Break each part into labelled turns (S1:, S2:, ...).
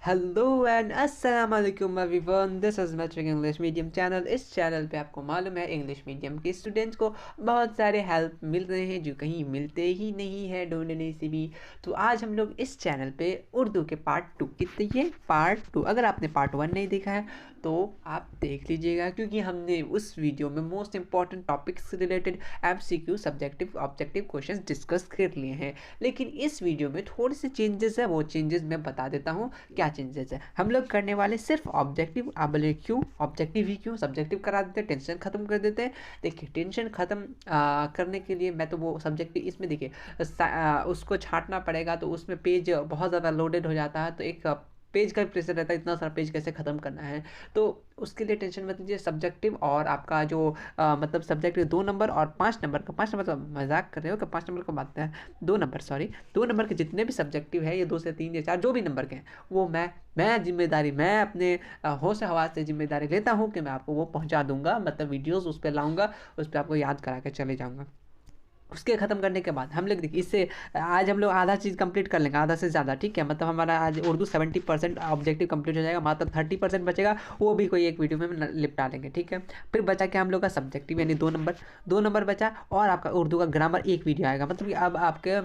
S1: Hello and अस्सलाम वालेकुम everyone, this is matric English medium channel. इस चैनल पे आपको मालूम है इंग्लिश मीडियम के स्टूडेंट्स को बहुत सारे हेल्प मिल रहे हैं जो कहीं मिलते ही नहीं है ढूंढने से भी। तो आज हम लोग इस चैनल पे उर्दू के पार्ट 2 कितने ये पार्ट 2, अगर आपने पार्ट 1 नहीं देखा है तो आप देख लीजिएगा, क्योंकि हमने उस वीडियो में मोस्ट इंपॉर्टेंट टॉपिक्स से related MCQ subjective objective question discuss कर लिए हैं। लेकिन इस वीडियो में थोड़े से चेंजेस है, वो चेंजेस मैं बता देता हूँ क्या चेंजेस है। हम लोग करने वाले सिर्फ ऑब्जेक्टिव। आप बोले क्यों ऑब्जेक्टिव ही, क्यों सब्जेक्टिव करा देते हैं, टेंशन खत्म कर देते हैं। देखिए टेंशन खत्म करने के लिए मैं तो वो सब्जेक्टिव इसमें देखिए उसको छांटना पड़ेगा, तो उसमें पेज बहुत ज़्यादा लोडेड हो जाता है, तो एक पेज का प्रेशर रहता है, इतना सारा पेज कैसे ख़त्म करना है। तो उसके लिए टेंशन मत लीजिए। सब्जेक्टिव और आपका जो मतलब सब्जेक्टिव 2 नंबर और 5 नंबर का, 5 नंबर तो मजाक कर रहे हो कि 5 नंबर को बात है, 2 नंबर सॉरी, 2 नंबर के जितने भी सब्जेक्टिव है, ये 2 से 3 या 4 जो भी नंबर के हैं, वो मैं जिम्मेदारी, मैं अपने होश हवास से जिम्मेदारी लेता हूँ कि मैं आपको वो पहुँचा दूंगा, मतलब वीडियोज़ उस पर लाऊंगा, उस पर आपको याद करा के चले जाऊँगा। उसके ख़त्म करने के बाद हम लोग देखिए इससे आज हम लोग आधा चीज़ कंप्लीट कर लेंगे, आधा से ज़्यादा, ठीक है। मतलब हमारा आज उर्दू 70% ऑब्जेक्टिव कंप्लीट हो जाएगा, मात्र 30% बचेगा, वो भी कोई एक वीडियो में निपटा लेंगे, ठीक है। फिर बचा क्या हम लोग का सब्जेक्टिव, यानी 2 नंबर बचा, और आपका उर्दू का ग्रामर एक वीडियो आएगा। मतलब कि अब आपके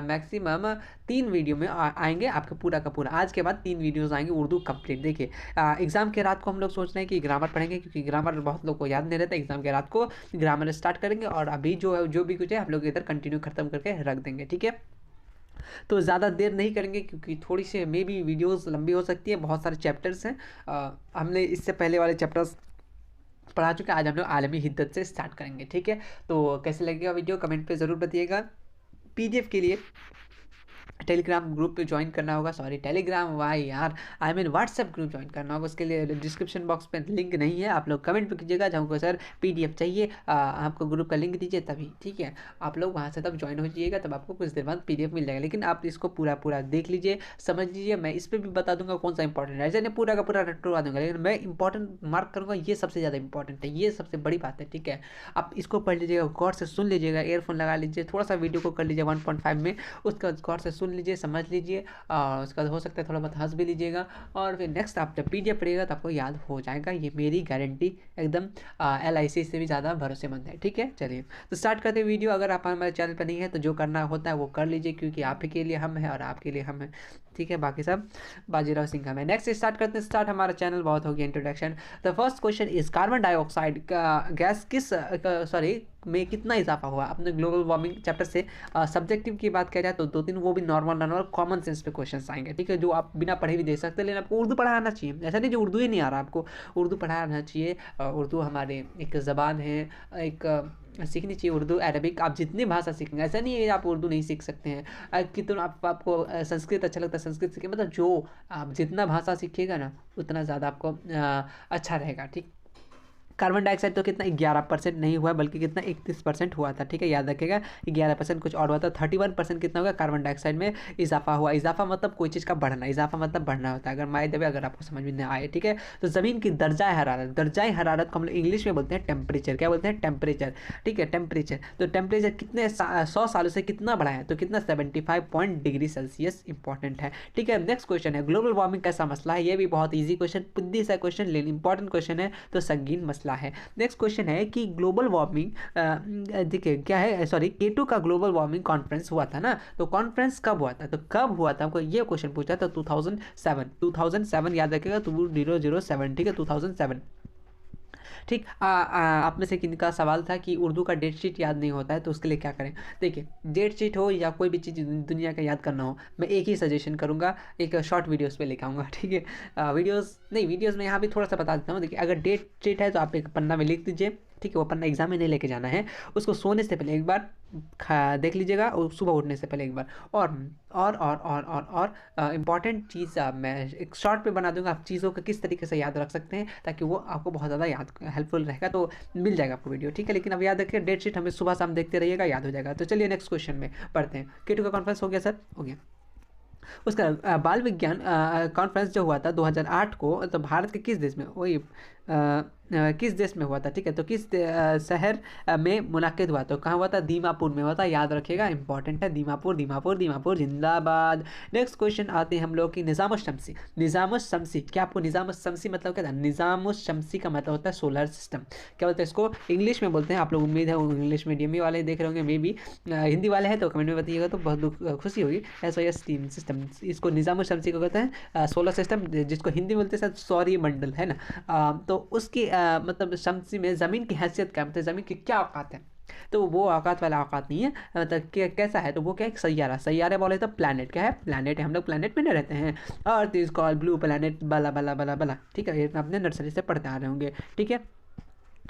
S1: मैक्सिमम 3 वीडियो में आएंगे आपके पूरा का पूरा। आज के बाद 3 वीडियोज़ आएंगे उर्दू कंप्लीट। देखिए एग्ज़ाम के रात को हम लोग सोच रहे हैं कि ग्रामर पढ़ेंगे, क्योंकि ग्रामर बहुत लोग को याद नहीं रहता। एग्ज़ाम के रात को ग्रामर स्टार्ट करेंगे, और अभी जो भी कुछ है हम लोग इधर कंटिन्यू खत्म करके रख देंगे, ठीक है। तो ज़्यादा देर नहीं करेंगे, क्योंकि थोड़ी सी मे बी वीडियोस लंबी हो सकती है, बहुत सारे चैप्टर्स हैं। हमने इससे पहले वाले चैप्टर्स पढ़ा चुके हैं, आज हम लोग आलमी हिद्दत से स्टार्ट करेंगे, ठीक है। तो कैसे लगेगा वीडियो कमेंट पे ज़रूर बताइएगा। PDF के लिए टेलीग्राम ग्रुप पे ज्वाइन करना होगा, सॉरी टेलीग्राम वाई यार, I mean WhatsApp group join करना होगा। उसके लिए डिस्क्रिप्शन बॉक्स पे लिंक नहीं है, आप लोग कमेंट पे कीजिएगा, जाऊँगा सर PDF चाहिए, आपको ग्रुप का लिंक दीजिए, तभी, ठीक है। आप लोग वहाँ से तब ज्वाइन हो जाइएगा, तब आपको कुछ देर बाद PDF मिल जाएगा। लेकिन आप इसको पूरा देख लीजिए, समझ लीजिए। मैं इस पर भी बता दूंगा कौन सा इंपॉर्टेंट है, ऐसे नहीं पूरा का पूरा रटवा दूंगा, लेकिन मैं इंपॉर्टेंट मार्क करूँगा, ये सबसे ज़्यादा इंपॉर्टेंट है, ये सबसे बड़ी बात है, ठीक है। आप इसको पढ़ लीजिएगा, गौर से सुन लीजिएगा, ईयरफोन लगा लीजिए, थोड़ा सा वीडियो को कर लीजिए 1.5 में, उसका गौर से सुन लीजिए, समझ लीजिए, और उसका हो सकता है थोड़ा बहुत हंस भी लीजिएगा, और फिर नेक्स्ट आप जब PDF पढ़िएगा तो आपको याद हो जाएगा, ये मेरी गारंटी एकदम LIC से भी ज़्यादा भरोसेमंद है, ठीक है। चलिए तो स्टार्ट करते हैं वीडियो। अगर आप हमारे चैनल पर नहीं है तो जो करना होता है वो कर लीजिए, क्योंकि आप ही के लिए हम हैं और आपके लिए हम हैं, ठीक है। बाकी सब बाजीराव सिंह हम है। नेक्स्ट स्टार्ट करते हैं। स्टार्ट हमारा चैनल बहुत हो गया introduction. The first question is carbon dioxide gas किस सॉरी में कितना इजाफा हुआ। अपने ग्लोबल वार्मिंग चैप्टर से सब्जेक्टिव की बात किया जाए तो 2-3 वो भी नॉर्मल कॉमन सेंस पे क्वेश्चन आएंगे, ठीक है, जो आप बिना पढ़े भी दे सकते हैं। लेकिन आपको उर्दू पढ़ा आना चाहिए, ऐसा नहीं जो उर्दू ही नहीं आ रहा, आपको उर्दू पढ़ा आना चाहिए। उर्दू हमारे एक ज़बान है, एक सीखनी चाहिए उर्दू, अरबिक, आप जितनी भाषा सीखेंगे, ऐसा नहीं है आप उर्दू नहीं सीख सकते हैं। कितना आपको संस्कृत अच्छा लगता है संस्कृत सीखें, मतलब जो आप जितना भाषा सीखिएगा ना उतना ज़्यादा आपको अच्छा रहेगा, ठीक। कार्बन डाइऑक्साइड तो कितना 11% नहीं हुआ, बल्कि कितना 31% हुआ था, ठीक है, याद रखिएगा। 11% कुछ और हुआ था। 31% कितना होगा कार्बन डाइऑक्साइड में इजाफा हुआ। इजाफा मतलब कोई चीज़ का बढ़ना, इजाफा मतलब बढ़ना होता है, अगर माय देवे, अगर आपको समझ में नहीं आए, ठीक है। तो ज़मीन की दर्जाए हरारत, दर्जाए हरारत को हम लोग इंग्लिश में बोलते हैं टेम्परेचर। क्या बोलते हैं? टेम्परेचर, ठीक है, टेम्परेचर। तो टेम्परेचर कितने 100 सालों से कितना बढ़ा है, तो कितना 75 डिग्री सेल्सियस इंपॉर्टेंट है, ठीक है। नेक्स्ट क्वेश्चन है ग्लोबल वार्मिंग कैसा मसला है। ये भी बहुत ईजी क्वेश्चन, बुद्धि सा क्वेश्चन, लेकिन इंपॉर्टेंट क्वेश्चन है, तो संगीन मसला है। नेक्स्ट क्वेश्चन है कि ग्लोबल वार्मिंग, देखिए क्या है, सॉरी K2 का ग्लोबल वार्मिंग कॉन्फ्रेंस हुआ था ना, तो कॉन्फ्रेंस कब हुआ था, तो कब हुआ था, आपको ये क्वेश्चन पूछा था 2007 याद रखिएगा, 2007, ठीक है, 2007, ठीक। आप में से किनका सवाल था कि उर्दू का डेट शीट याद नहीं होता है, तो उसके लिए क्या करें। देखिए डेट शीट हो या कोई भी चीज़ दुनिया का याद करना हो, मैं एक ही सजेशन करूँगा, एक शॉर्ट वीडियोस पे लेकर आऊँगा, ठीक है। वीडियोस में यहाँ भी थोड़ा सा बता देता हूँ। देखिए अगर डेट शीट है तो आप एक पन्ना में लिख दीजिए, ठीक है, वो पन्ना एग्जाम में नहीं लेके जाना है, उसको सोने से पहले एक बार देख लीजिएगा, और सुबह उठने से पहले एक बार। और इम्पॉर्टेंट चीज़ मैं एक शॉर्ट पे बना दूंगा, आप चीज़ों को किस तरीके से याद रख सकते हैं ताकि वो आपको बहुत ज़्यादा याद हेल्पफुल रहेगा, तो मिल जाएगा आपको वीडियो, ठीक है। लेकिन अब याद रखिए डेट शीट हमें सुबह शाम देखते रहिएगा, याद हो जाएगा। तो चलिए नेक्स्ट क्वेश्चन में पढ़ते हैं। K2 का कॉन्फ्रेंस हो गया सर, हो गया। उसका बाल विज्ञान कॉन्फ्रेंस जो हुआ था 2008 को, तो भारत के किस देश में, वही किस देश में हुआ था, ठीक है। तो किस शहर में मुनाकिद हुआ, तो कहाँ हुआ था, दीमापुर में हुआ था, याद रखिएगा, इंपॉर्टेंट है, दीमापुर दीमापुर दीमापुर जिंदाबाद। नेक्स्ट क्वेश्चन आते हैं हम लोग की निज़ामुश-शम्सी। निज़ामुश-शम्सी, क्या आपको निज़ामुश-शम्सी मतलब क्या था, निज़ामुश-शम्सी का मतलब होता है सोलर सिस्टम। क्या बोलते हैं इसको, इंग्लिश में बोलते हैं, आप लोग उम्मीद है वो इंग्लिश मीडियम ही वाले देख रहे होंगे, मे बी हिंदी वाले हैं तो कमेंट में बताइएगा, तो बहुत खुशी होगी। SOS टीम सिस्टम, इसको निज़ामुश-शम्सी को कहते हैं सोलर सिस्टम, जिसको हिंदी में बोलते हैं सौर मंडल, है ना। तो उसकी मतलब शम्सी में ज़मीन की हैसियत क्या, मतलब ज़मीन की क्या औकात है, तो वो औकात वाला औकात नहीं है, मतलब कैसा है, तो वो क्या है, एक सैयारा, सैयारे बोले तो प्लानट, क्या है, प्लानट है, हम लोग प्लानट में नहीं रहते हैं। Earth is called blue planet, बला बला बला बला, ठीक है, ये अपने नर्सरी से पढ़ते आ रहे होंगे, ठीक है।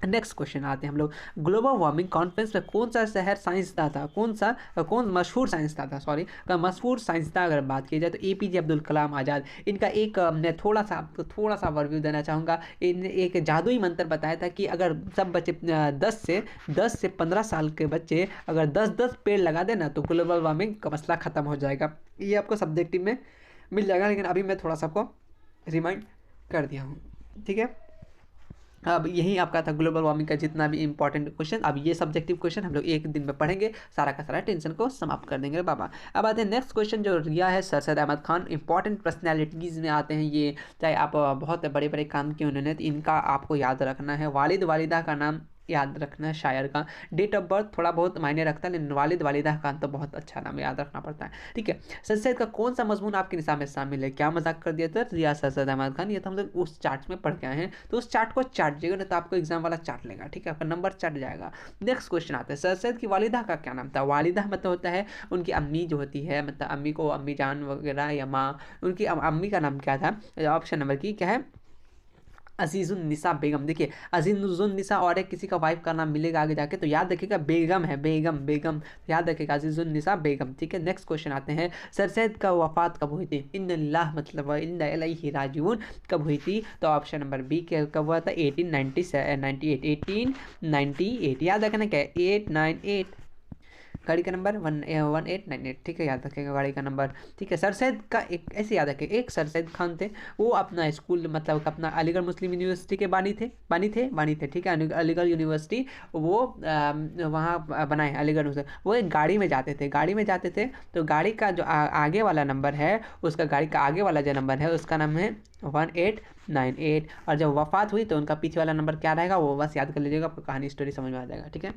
S1: नेक्स्ट क्वेश्चन आते हैं हम लोग, ग्लोबल वार्मिंग कॉन्फ्रेंस में कौन सा शहर साइंसदान था, कौन मशहूर साइंसदान था, सॉरी, मशहूर साइंसदान अगर बात की जाए तो APJ अब्दुल कलाम आज़ाद। इनका एक मैं थोड़ा सा ओवरव्यू देना चाहूँगा। इन एक जादुई मंत्र बताया था कि अगर सब बच्चे 10 से 15 साल के बच्चे अगर 10-10 पेड़ लगा देना तो ग्लोबल वार्मिंग का मसला ख़त्म हो जाएगा। ये आपको सब्जेक्टिव में मिल जाएगा, लेकिन अभी मैं थोड़ा सा आपको रिमाइंड कर दिया हूँ, ठीक है। अब यही आपका था ग्लोबल वार्मिंग का जितना भी इंपॉर्टेंट क्वेश्चन। अब ये सब्जेक्टिव क्वेश्चन हम लोग एक दिन में पढ़ेंगे, सारा का सारा टेंशन को समाप्त कर देंगे बाबा। अब आते हैं नेक्स्ट क्वेश्चन जो रिया है sir Syed Ahmad Khan, important personalities में आते हैं ये, चाहे आप बहुत बड़े बड़े काम किए उन्होंने, तो इनका आपको याद रखना है। वालिद वालिदा का नाम याद रखना है, शायर का डेट ऑफ बर्थ थोड़ा बहुत मायने रखता है, लेकिन वालिद वालिदा का तो बहुत अच्छा नाम याद रखना पड़ता है, ठीक है। सर सैयद का कौन सा मजमून आपके निसाब में शामिल है, क्या मजाक कर दिया था, रिया सर सैयद अहमद खान, ये तो हम लोग उस चार्ट में पढ़ के आए हैं, तो उस चार्ट को चाटिएगा, नहीं तो आपको एग्जाम वाला चार्ट लेगा, ठीक है, आपका नंबर चट जाएगा। नेक्स्ट क्वेश्चन आता है, सर सैयद की वालिदा का क्या नाम था। वालिदा मतलब होता है उनकी अम्मी जो होती है, मतलब अम्मी को अम्मी जान वगैरह या माँ, उनकी अम्मी का नाम क्या था, ऑप्शन नंबर की क्या है, अजीज़ुन्निसा बेगम। देखिए अजीज़ुन्निसा और एक किसी का वाइफ का नाम मिलेगा आगे जाके, तो याद रखिएगा बेगम है, बेगम बेगम याद रखिएगा, अजीज़ुन्निसा बेगम, ठीक है। नेक्स्ट क्वेश्चन आते हैं, सर सैयद का वफात कब हुई थी, इन्नल्लाह मतलब इन्ना इलैहि राजिऊन कब हुई थी, तो ऑप्शन नंबर बी कब हुआ था, 1898, याद रखना क्या है 898, गाड़ी का नंबर 1898, ठीक है, याद रखेगा गाड़ी का नंबर, ठीक है। सर सैयद का एक ऐसे याद रखें, एक सर सैयद खान थे, वो अपना स्कूल मतलब अपना अलीगढ़ मुस्लिम यूनिवर्सिटी के बानी थे, ठीक है, अलीगढ़ यूनिवर्सिटी वो वहाँ बनाए अलीगढ़ मुस्लिम। वो एक गाड़ी में जाते थे, तो गाड़ी का जो आगे वाला नंबर है, उसका गाड़ी का आगे वाला जो नंबर है उसका नाम है 1898, और जब वफात हुई तो उनका पीछे वाला नंबर क्या रहेगा वो बस याद कर लीजिएगा, आपको कहानी स्टोरी समझ में आ जाएगा, ठीक है।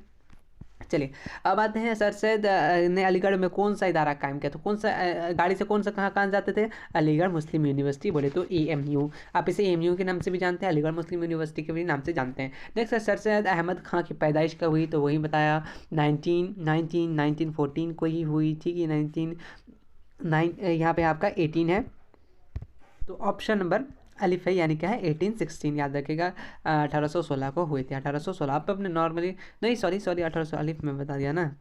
S1: चलिए अब आते हैं, सर सैयद ने अलीगढ़ में कौन सा इदारा कायम किया, तो कौन सा गाड़ी से कौन सा कहाँ जाते थे, अलीगढ़ मुस्लिम यूनिवर्सिटी, बोले तो AMU, आप इसे AMU के नाम से भी जानते हैं, अलीगढ़ मुस्लिम यूनिवर्सिटी के भी नाम से जानते हैं। नेक्स्ट है सर सैयद अहमद खां की पैदाइश कब हुई, तो वही बताया 1914 को ही हुई थी कि 19 यहाँ पे आपका 18 है, तो ऑप्शन नंबर अलिफ है, यानी क्या है 1816, याद रखिएगा। 1816 को हुए थे, 1816 आप अपने नॉर्मली नहीं, सॉरी 1800 अलिफ में बता दिया ना,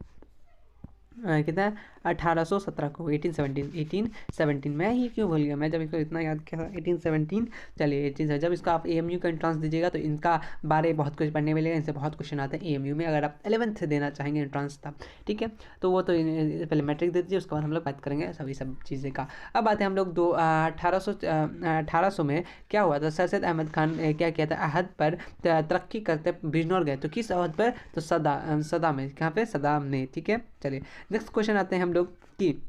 S1: कितना 1817 को, 1817 मैं ही क्यों भूल गया, मैं जब इसको इतना याद किया 1817, चलिए 18, जब इसका आप AMU का एंट्रेंस दीजिएगा तो इनका बारे बहुत कुछ पढ़ने मिलेगा, इनसे बहुत क्वेश्चन आते हैं AMU में, अगर आप 11th देना चाहेंगे एंट्रेंस तब, ठीक है। तो वो तो पहले मैट्रिक दे दीजिए, उसके बाद हम लोग बात करेंगे सभी सब चीज़ें का। अब आते हैं हम लोग 1800 में क्या हुआ था, सर सैयद अहमद खान क्या किया था, अहद पर तरक्की करते बिजनौर गए, तो किस अहद पर, तो सदा में, कहाँ पे, सदाम ने, ठीक है। चलिए नेक्स्ट क्वेश्चन आते हैं हम लोग कि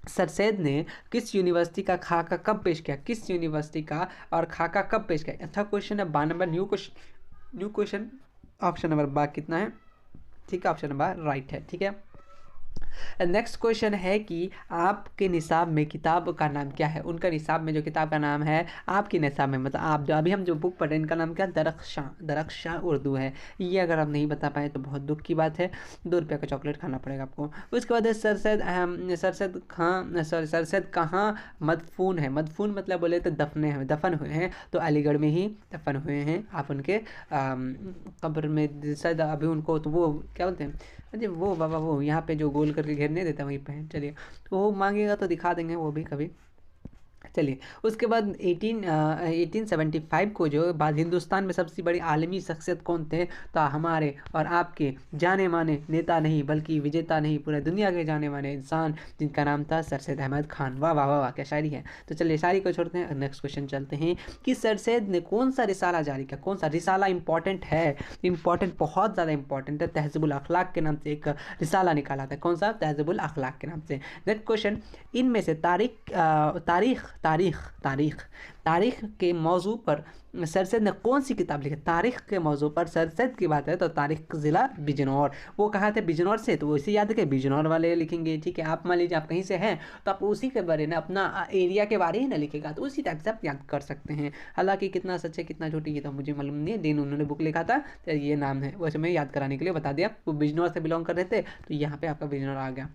S1: सर सैयद ने किस यूनिवर्सिटी का खाका कब पेश किया, किस यूनिवर्सिटी का और खाका कब पेश किया, अच्छा क्वेश्चन है, 12 number new question, option number बा कितना है, ठीक है, ऑप्शन नंबर राइट है, ठीक है। नेक्स्ट क्वेश्चन है कि आपके निसाब में किताब का नाम क्या है, उनका निसाब में जो किताब का नाम है आपके निसाब में, मतलब आप जो अभी हम जो बुक पढ़ रहे हैं इनका नाम क्या, दरख्शां उर्दू है। ये अगर आप नहीं बता पाए तो बहुत दुख की बात है, 2 रुपये का चॉकलेट खाना पड़ेगा आपको। उसके बाद है सर सैयद कहाँ मदफून है, मदफून मतलब बोले तो दफन हुए हैं, तो अलीगढ़ में ही दफन हुए हैं, आप उनके कब्र में शायद अभी उनको, तो वो क्या बोलते हैं, अरे वो बाबा वो यहाँ पे जो गोल करके घेरने देता है वहीं पे है, चलिए तो वो मांगेगा तो दिखा देंगे वो भी कभी, चलिए, उसके बाद 1875 को जो बाद हिंदुस्तान में सबसे बड़ी आलमी शख्सियत कौन थे? तो हमारे और आपके जाने माने नेता नहीं बल्कि विजेता नहीं, पूरे दुनिया के जाने माने इंसान, जिनका नाम था सर सैयद अहमद खान। वाह वाह वाह वाह, क्या शायरी है। तो चलिए शायरी को छोड़ते हैं, नेक्स्ट क्वेश्चन चलते हैं कि सर सैयद ने कौन सा रिसाला जारी किया? कौन सा रिसाला इंपॉर्टेंट है, इंपॉर्टेंट, बहुत ज़्यादा इंपॉर्टेंट है। तहज़ीबुल अखलाक के नाम से एक रिसाला निकाला था। कौन सा? तहज़ीबुल अखलाक के नाम से। नेक्स्ट क्वेश्चन, इनमें से तारीख तारीख तारीख तारीख के मौजू पर सर सैयद ने कौन सी किताब लिखी? तारीख के मौजू पर सर सैयद की बात है तो तारीख ज़िला बिजनौर। वो कहाँ थे? बिजनौर से, तो उसी याद है कि बिजनौर वाले लिखेंगे। ठीक है, आप मान लीजिए आप कहीं से हैं तो आप उसी के बारे में अपना एरिया के बारे ही ना लिखेगा, तो उसी टाइप से आप याद कर सकते हैं। हालांकि कितना सच है कितना झूठी ये तो मुझे मालूम नहीं है, दिन उन्होंने बुक लिखा था तो ये नाम है, वैसे मैं याद कराने के लिए बता दिया। वो बिजनौर से बिलोंग कर रहे थे तो यहाँ पे आपका बिजनौर आ गया।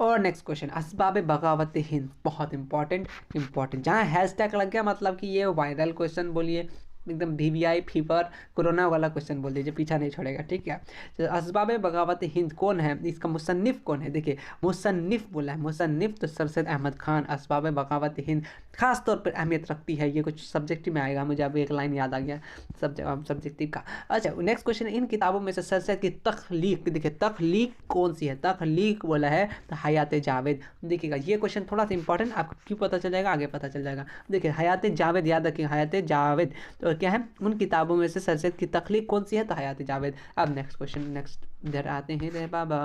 S1: और नेक्स्ट क्वेश्चन, असबाब बगावत हिंद, बहुत इंपॉर्टेंट इंपॉर्टेंट, जहाँ हैशटैग लग गया मतलब कि ये वायरल क्वेश्चन बोलिए, एकदम VVI फीवर कोरोना वाला क्वेश्चन बोल दीजिए, पीछा नहीं छोड़ेगा। ठीक है, तो असबाब बगावत हिंद कौन है? इसका मुसन्निफ कौन है? देखिए मुसन्निफ बोला है, मुसन्निफ तो सर सैयद अहमद खान। असबाब बगावत हिंद खास तौर पर अहमियत रखती है, ये कुछ सब्जेक्टिव में आएगा, मुझे अभी एक लाइन याद आ गया सब्जेक्टिव का। अच्छा नेक्स्ट क्वेश्चन, इन किताबों में से सर सैयद की तख्लीक, देखिए तख्लीक कौन सी है? तख्लीक बोला है तो हयात जावेद। देखिएगा ये क्वेश्चन थोड़ा सा इंपॉर्टेंट, आपको क्यों पता चल जाएगा, आगे पता चल जाएगा। देखिए हयात जावेद याद रखिए, हयात जावेद तो क्या है? उन किताबों में से सर सैयद की तख्लीक कौन सी है? तो हयात जावेद। अब नेक्स्ट क्वेश्चन, नेक्स्ट इधर आते हैं रे बाबा।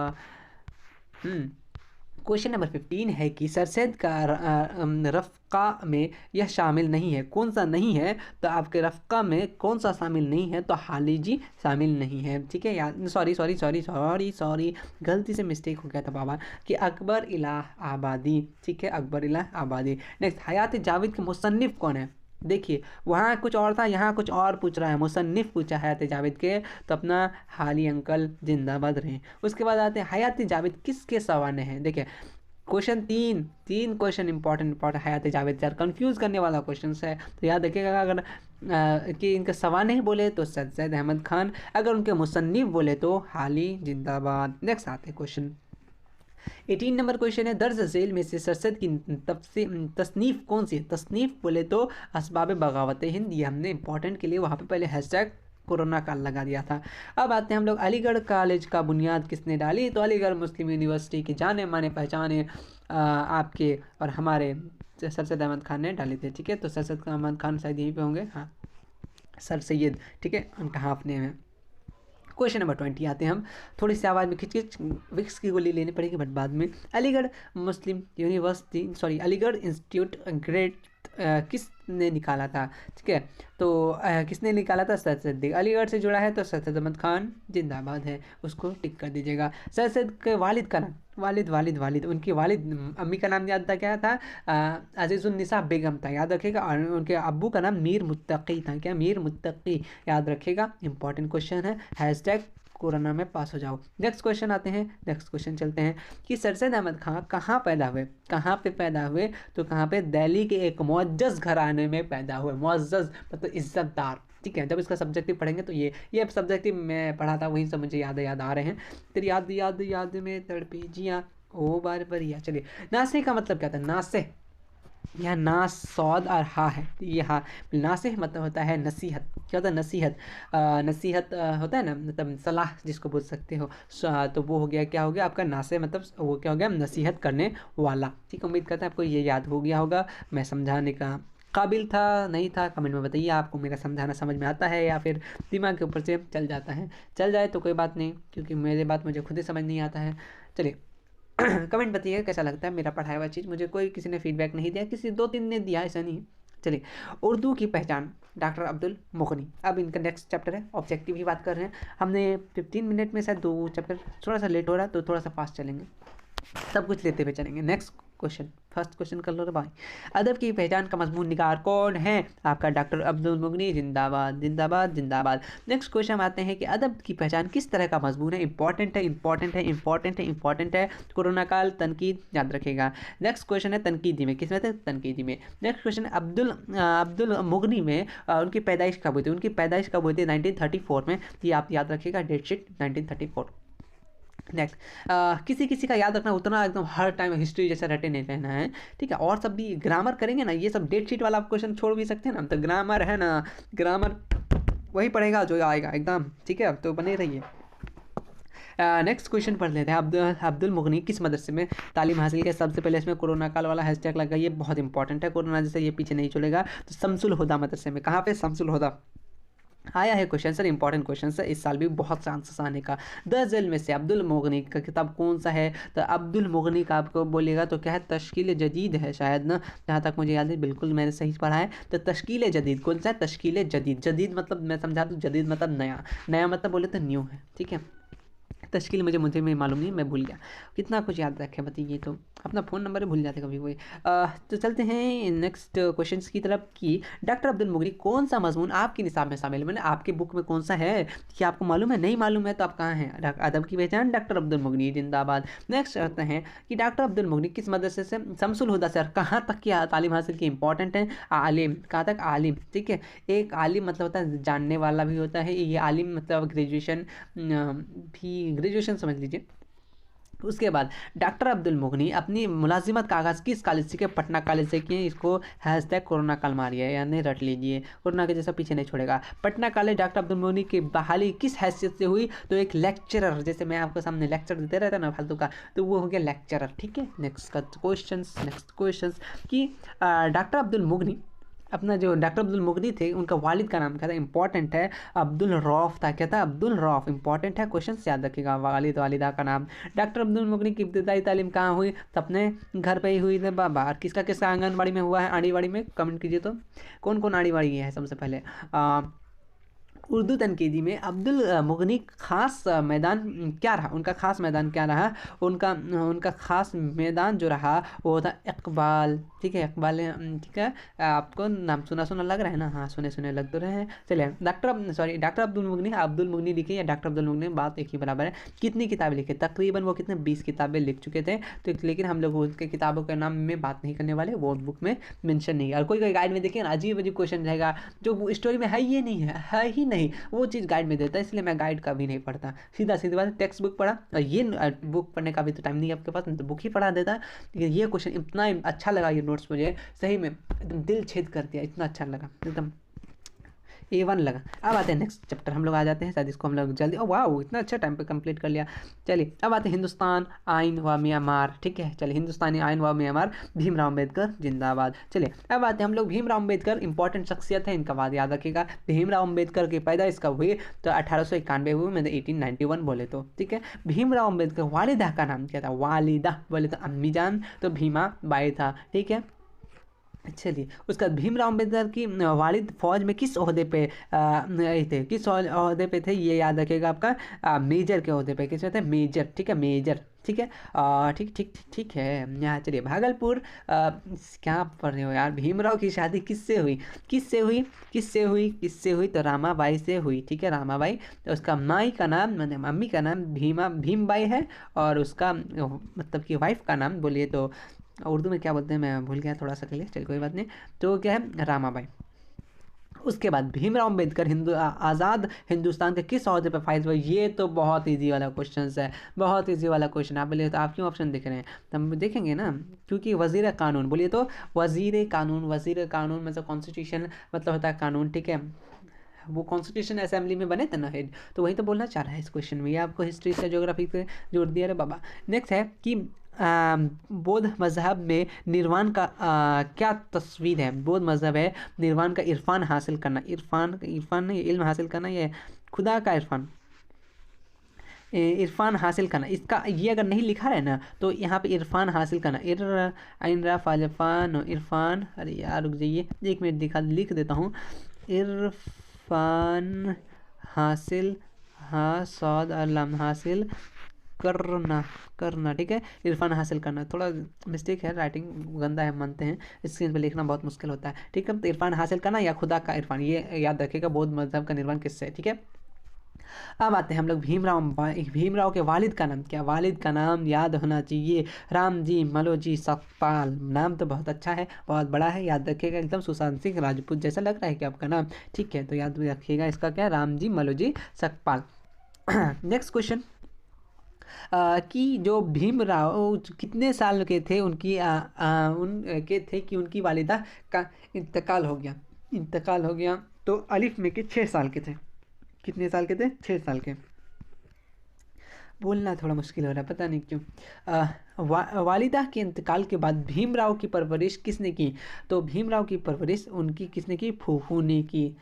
S1: क्वेश्चन नंबर 15 है कि सर सैयद का रफ़्क़ा में यह शामिल नहीं है, कौन सा नहीं है? तो आपके रफ़्क़ा में कौन सा शामिल नहीं है? तो हालिजी शामिल नहीं है। ठीक है, याद सॉरी गलती से मिस्टेक हो गया था बाबा, कि अकबर इलाह आबादी। ठीक है, अकबर इलाह आबादी। नेक्स्ट, हयात जावेद के मुसन्निफ कौन है? देखिए वहाँ कुछ और था, यहाँ कुछ और पूछ रहा है, मुसन्निफ पूछा हयात जावेद के, तो अपना हाली अंकल जिंदाबाद रहे। उसके बाद आते हैं हयात जावेद किसके सवाने हैं? देखिए क्वेश्चन तीन क्वेश्चन इंपॉर्टेंट हयात जावेद, यार कंफ्यूज करने वाला क्वेश्चन है, तो याद रखिएगा। अगर कि इनके सवाने ही बोले तो सर सैयद अहमद खान, अगर उनके मुसन्निफ बोले तो हाली जिंदाबाद। नेक्स्ट आते हैं क्वेश्चन 18 नंबर क्वेश्चन है, दर्ज झेल में से सर सैयद की तसनीफ कौन सी है? तसनीफ बोले तो असबाब बगावत हिंद, ये हमने इंपॉर्टेंट के लिए वहाँ पे पहले हैशटैग कोरोना काल लगा दिया था। अब आते हैं हम लोग, अलीगढ़ कॉलेज का बुनियाद किसने डाली? तो अलीगढ़ मुस्लिम यूनिवर्सिटी के जाने माने पहचाने आपके और हमारे सर सैयद अहमद खान ने डाली थी। ठीक है, तो सर सैयद अहमद खान शायद यहीं पे होंगे, हाँ सर सैयद। ठीक है, उनका हाफ नेम है। क्वेश्चन नंबर 20 आते हैं हम, थोड़ी सी आवाज़ में खिच विक्स की गोली लेनी पड़ेगी बट बाद में। अलीगढ़ मुस्लिम यूनिवर्सिटी अलीगढ़ इंस्टीट्यूट ग्रेड किसने निकाला था? ठीक है, तो किसने निकाला था? सर सैयद। अलीगढ़ से जुड़ा है तो सर सैयद अहमद खान जिंदाबाद है, उसको टिक कर दीजिएगा। सर सैयद के वालिद का नाम, वालिद उनकी वालिद अम्मी का नाम याद था, क्या था? अजीज़ुन्निसा बेगम था, याद रखिएगा। और उनके अब्बू का नाम मीर मुत्तकी था, क्या? मीर मुत्तकी, याद रखिएगा, इंपॉर्टेंट क्वेश्चन है। हैशटैग कोरोना में पास हो जाओ। नेक्स्ट क्वेश्चन आते हैं, नेक्स्ट क्वेश्चन चलते हैं कि सर सैयद अहमद खान कहाँ पैदा हुए? कहाँ पे पैदा हुए? तो कहाँ पे? दिल्ली के एक मुअज़्ज़ज़ घराने में पैदा हुए। मुअज़्ज़ज़ मतलब इज्जतदार। ठीक है, जब इसका सब्जेक्टिव पढ़ेंगे तो ये सब्जेक्टिव मैं पढ़ा था, वहीं से मुझे याद आ रहे हैं। तेरी याद में तड़पी जियाँ ओ बार बरिया। चलिए, नासे का मतलब क्या था? नासे, यहाँ नास सौद और हा है, ये हा। नासिह मतलब होता है नसीहत। क्या होता है? नसीहत। नसीहत होता है ना, मतलब सलाह जिसको बोल सकते हो, तो वो हो गया, क्या हो गया आपका? नासे मतलब वो क्या हो गया? नसीहत करने वाला। ठीक है, उम्मीद करता है आपको ये याद हो गया होगा। मैं समझाने का काबिल था नहीं था, कमेंट में बताइए, आपको मेरा समझाना समझ में आता है या फिर दिमाग के ऊपर से चल जाता है। चल जाए तो कोई बात नहीं, क्योंकि मेरी बात मुझे खुद ही समझ नहीं आता है। चलिए कमेंट बताइए कैसा लगता है मेरा पढ़ाया हुआ चीज़। मुझे कोई किसी ने फीडबैक नहीं दिया, किसी 2-3 ने दिया, ऐसा नहीं है। चलिए, उर्दू की पहचान, डॉक्टर अब्दुल मुगनी। अब इनका नेक्स्ट चैप्टर है, ऑब्जेक्टिव की बात कर रहे हैं। हमने 15 मिनट में शायद 2 चैप्टर, थोड़ा सा लेट हो रहा है तो थोड़ा सा फास्ट चलेंगे, सब कुछ लेते हुए चलेंगे। नेक्स्ट क्वेश्चन, फर्स्ट क्वेश्चन कर लो रे भाई। अदब की पहचान का मजमून निगार कौन है? आपका डॉक्टर अब्दुल मुगनी, जिंदाबाद जिंदाबाद जिंदाबाद। नेक्स्ट क्वेश्चन आते हैं कि अदब की पहचान किस तरह का मजमून है? इंपॉर्टेंट है। कोरोना काल, तनकीद, याद रखेगा। नेक्स्ट क्वेश्चन है तनकीदी में, किस में थे? तनकीदी में। नेक्स्ट क्वेश्चन है अब्दुल मुगनी में उनकी पैदाइश कब हुई थी? उनकी पैदाइश कब हुई थी? 1934 में, ये आप याद रखिएगा, डेट शीट 1934। नेक्स्ट, किसी किसी का याद रखना उतना एकदम हर टाइम हिस्ट्री जैसा रटे नहीं रहना है, ठीक है। और सब भी ग्रामर करेंगे ना, ये सब डेट शीट वाला आप क्वेश्चन छोड़ भी सकते हैं ना, तो ग्रामर है ना, ग्रामर वही पढ़ेगा जो आएगा एकदम, ठीक है। अब तो बने रहिए। नेक्स्ट क्वेश्चन पढ़ लेते हैं। अब्दुल मुगनी किस मदरसे में तालीम हासिल किया? सबसे पहले इसमें कोरोना काल वाला हैशटैग लगाइए, बहुत इंपॉर्टेंट है, कोरोना जैसे ये पीछे नहीं चलेगा। तो शमसुल हुदा मदरसे में, कहाँ पे? शमसुल हुदा आया है क्वेश्चन सर, इंपॉर्टेंट क्वेश्चन है, इस साल भी बहुत चांसेस आने का। द जेल में से अब्दुल मुगनी का किताब कौन सा है? तो अब्दुल मुगनी का आपको बोलेगा तो क्या है, तश्कील जदीद है शायद ना, जहाँ तक मुझे याद है, बिल्कुल मैंने सही पढ़ा है। तो तश्कील जदीद कौन सा है? तश्कील जदीद, जदीद मतलब मैं समझा दूँ, जदीद मतलब नया, नया मतलब बोले तो न्यू है, ठीक है। तश्कील मुझे में मालूम नहीं, मैं भूल गया, कितना कुछ याद रखे बताइए, तो अपना फ़ोन नंबर भूल जाते कभी कोई। तो चलते हैं नेक्स्ट क्वेश्चंस की तरफ कि डॉक्टर अब्दुल मुगनी कौन सा मजमून आपकी निसाब में शामिल है, मैंने आपके बुक में कौन सा है, क्या आपको मालूम है? नहीं मालूम है तो आप कहाँ हैं? अदब की पहचान डॉक्टर अब्दुल मुगनी जिंदाबाद। नेक्स्ट करते हैं कि डॉक्टर अब्दुल मुगनी किस मदरसे से शमसुल हुदा सर कहाँ तक की तालीम हासिल की? इंपॉर्टेंट है, आलिम, कहाँ तक? आलिम, ठीक है। एक आलिम मतलब होता है जानने वाला भी होता है, ये आलिम मतलब ग्रेजुएशन भी, ग्रेजुएशन समझ लीजिए। उसके बाद डॉक्टर अब्दुल मुगनी अपनी मुलाजिमत का आगाज़ किस कॉलेज से किया? पटना कॉलेज से किए। इसको हैशटैग कोरोना काल मारिए, यानी रट लीजिए, कोरोना के जैसा पीछे नहीं छोड़ेगा। पटना कॉलेज डॉक्टर अब्दुल मुगनी की बहाली किस हैसियत से हुई? तो एक लेक्चरर, जैसे मैं आपको सामने लेक्चर देते रहता ना फालतू का, तो वो हो गया लेक्चरर, ठीक है। नेक्स्ट क्वेश्चन कि डॉक्टर अब्दुल मुगनी, अपना जो डॉक्टर अब्दुल मुगनी थे उनका वालिद का नाम क्या था? इंपॉर्टेंट है, अब्दुल रौफ था। क्या था? अब्दुल रौफ, इंपॉर्टेंट है, क्वेश्चन से याद रखिएगा, वालिद वालिदा का नाम। डॉक्टर अब्दुल मुगनी की इब्तदाई तालीम कहाँ हुई? तो अपने घर पे ही हुई थी बाबा। किसका किसका आंगनबाड़ी में हुआ है? आड़ीवाड़ी में, कमेंट कीजिए तो कौन कौन आड़ीवाड़ी है सबसे पहले। उर्दू तनकीदी में अब्दुल मुगनी खास मैदान क्या रहा? उनका खास मैदान क्या रहा? उनका उनका खास मैदान जो रहा वो था इकबाल, ठीक है। इकबाल, ठीक है। आपको नाम सुना सुना लग रहा है ना? हाँ, सुने सुने लग तो रहे हैं। चलिए, डॉक्टर अब्दुल मुगनी लिखे या डॉक्टर अब्दुल मुगनी, बात एक ही बराबर है। कितनी किताबें लिखे? तकरीबन वो कितने 20 किताबें लिख चुके थे। तो लेकिन हम लोग उनके किताबों के नाम में बात नहीं करने वाले, वो बुक में मेंशन नहीं है। और कोई कोई गाइड में देखिए ना, अजीब अजीब क्वेश्चन रहेगा जो स्टोरी में है ही नहीं है ही नहीं, वो चीज़ गाइड में देता है, इसलिए मैं गाइड का भी नहीं पढ़ता। सीधा सीधी बात, टेक्स्ट बुक पढ़ा, और ये बुक पढ़ने का भी तो टाइम नहीं है आपके पास, तो बुक ही पढ़ा देता। लेकिन ये क्वेश्चन इतना अच्छा लगा, ये नोट्स मुझे सही में एकदम दिल छेद कर दिया, इतना अच्छा लगा, एकदम A1 लगा। अब आते हैं नेक्स्ट चैप्टर, हम लोग आ जाते हैं, शायद इसको हम लोग जल्दी, ओ वाह, इतना अच्छा टाइम पे कंप्लीट कर लिया। चलिए, अब आते हैं हिंदुस्तान, आइन व म्यांमार, ठीक है। चलिए, हिंदुस्तानी आइन व म्यांमार, भीमराव अम्बेडकर जिंदाबाद। चलिए, अब आते हैं हम लोग भीमराव अम्बेडकर, इंपॉर्टेंट शख्सियत है, इनका बात याद रखिएगा। भीमराव अम्बेडकर की पैदाइश कब हुई? तो 1891 हुई, मैंने 1891 बोले तो, ठीक है। भीमराव अम्बेडकर वालिदा का नाम क्या था? वालिदा बोले तो अम्मी जान, तो भीमा बाई था, ठीक है। चलिए, उसका भीमराव अम्बेडकर की वालिद फौज में किस ओहदे पे थे? किस ओहदे पे थे ये याद रखिएगा आपका, मेजर के ओहदे पे। किस में थे? मेजर, ठीक है, मेजर, ठीक है। ठीक ठीक ठीक है। यहाँ चलिए, भागलपुर, क्या पढ़ रहे हो यार? भीमराव की शादी किससे हुई? किससे हुई? किससे हुई? किससे हुई? तो रामाबाई से हुई, ठीक है, रामाबाई। तो उसका माई का नाम, मतलब मम्मी का नाम भीमबाई है, और उसका मतलब कि वाइफ का नाम बोलिए तो उर्दू में क्या बोलते हैं, मैं भूल गया थोड़ा सा, के लिए चल कोई बात नहीं। तो क्या है? रामाबाई। उसके बाद भीमराव अम्बेडकर आज़ाद हिंदुस्तान के किस ओहदे पर फाइज हुए? ये तो बहुत इजी वाला क्वेश्चन है, बहुत इजी वाला क्वेश्चन। आप बोलिए तो आप क्यों ऑप्शन देख रहे हैं? तो हम देखेंगे ना, क्योंकि वजीर कानून, बोलिए तो वजीर कानून मतलब कॉन्स्टिट्यूशन मतलब होता है कानून, ठीक है। वो कॉन्स्टिट्यूशन असेंबली में बने थे ना हेड, तो वही तो बोलना चाह रहा है इस क्वेश्चन में। ये आपको हिस्ट्री से ज्योग्राफी से जोड़ दिया रे बाबा। नेक्स्ट है कि बौद्ध मज़हब में निर्वाण का क्या तस्वीर है? बौद्ध मज़हब है निर्वाण का इरफान हासिल करना, इरफान नहीं, इल्म हासिल करना, ये खुदा का इरफान, इरफान हासिल करना। इसका ये अगर नहीं लिखा है ना, तो यहाँ पे इरफान हासिल करना, इरफान, अरे यार रुक जाइए, एक मिनट लिख देता हूँ। इरफान हासिल, हाँ सौद अल्लाम हासिल करना, ठीक है। इरफान हासिल करना, थोड़ा मिस्टेक है, राइटिंग गंदा है मानते हैं, स्क्रीन पे लिखना बहुत मुश्किल होता है, ठीक है। तो इरफान हासिल करना या खुदा का इरफान, ये याद रखिएगा, बौद्ध मजहब का निर्माण किससे है, ठीक है। अब आते हैं हम लोग भीमराव के वालिद का नाम क्या? वालिद का नाम याद होना चाहिए, रामजी मलोजी सकपाल। नाम तो बहुत अच्छा है, बहुत बड़ा है, याद रखिएगा, एकदम सुशांत सिंह राजपूत जैसा लग रहा है कि आपका नाम, ठीक है। तो याद रखिएगा इसका क्या है, रामजी मलोजी सकपाल। नेक्स्ट क्वेश्चन, कि जो भीमराव कितने साल के थे, उनके थे कि उनकी वालिदा का इंतकाल हो गया। तो अलिफ में के 6 साल के थे। कितने साल के थे? 6 साल के। बोलना थोड़ा मुश्किल हो रहा है, पता नहीं क्यों। वालिदा के इंतकाल के बाद भीमराव की परवरिश किसने की? तो भीमराव की परवरिश उनकी किसने की? फूफू ने की।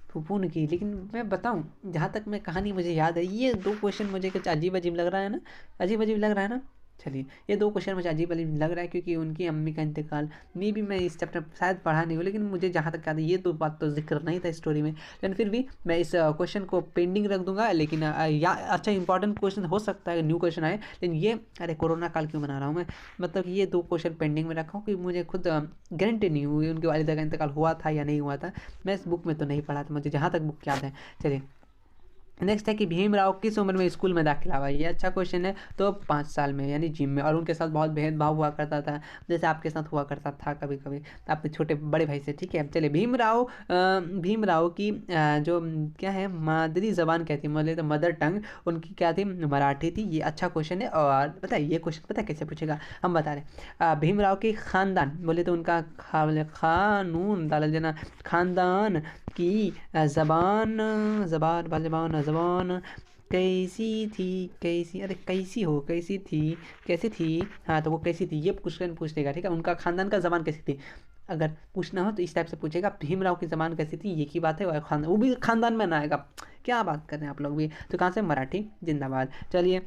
S1: फूफू ने की। लेकिन मैं बताऊं, जहाँ तक मैं कहानी मुझे याद है, ये 2 क्वेश्चन मुझे कुछ अजीब अजीब लग रहा है ना, अजीब अजीब लग रहा है ना। चलिए, ये 2 क्वेश्चन मुझे अजीब अजीब लग रहा है, क्योंकि उनकी अम्मी का इंतकाल मे भी मैं इस चैप्टर शायद पढ़ा नहीं हूँ, लेकिन मुझे जहाँ तक याद है ये तो बात तो जिक्र नहीं था स्टोरी में। लेकिन फिर भी मैं इस क्वेश्चन को पेंडिंग रख दूंगा। लेकिन अच्छा, इंपॉर्टेंट क्वेश्चन हो सकता है, न्यू क्वेश्चन आए। लेकिन ये, अरे कोरोना काल क्यों बना रहा हूँ मैं, मतलब ये 2 क्वेश्चन पेंडिंग में रखा हूँ कि मुझे खुद गारंटी नहीं हुई उनके वालिदा का इंतकाल हुआ था या नहीं हुआ था। मैं इस बुक में तो नहीं पढ़ा था, मुझे जहाँ तक बुक याद है। चलिए, नेक्स्ट है कि भीमराव किस उम्र में स्कूल में दाखिला हुआ? ये अच्छा क्वेश्चन है। तो 5 साल में, यानी जिम में। और उनके साथ बहुत भेदभाव हुआ करता था, जैसे आपके साथ हुआ करता था कभी कभी अपने छोटे बड़े भाई से। ठीक है, चलिए, भीमराव की जो क्या है, मादरी जबान क्या थी, मतलब मदर टंग उनकी क्या थी? मराठी थी। ये अच्छा क्वेश्चन है। और पता है ये क्वेश्चन पता है कैसे पूछेगा, हम बता रहे भीमराव के खानदान बोले तो उनका खानून डाल देना, खानदान की जबान जबान जबान जबान कैसी थी? कैसी, अरे कैसी हो, कैसी थी, कैसी थी? हाँ, तो वो कैसी थी, ये क्वेश्चन पूछ देगा। ठीक है, उनका खानदान का जबान कैसी थी, अगर पूछना हो तो इस टाइप से पूछेगा, भीमराव की जबान कैसी थी, ये की बात है। और वो भी खानदान में ना आएगा। क्या बात कर रहे हैं आप लोग भी। तो कहाँ से? मराठी जिंदाबाद। चलिए,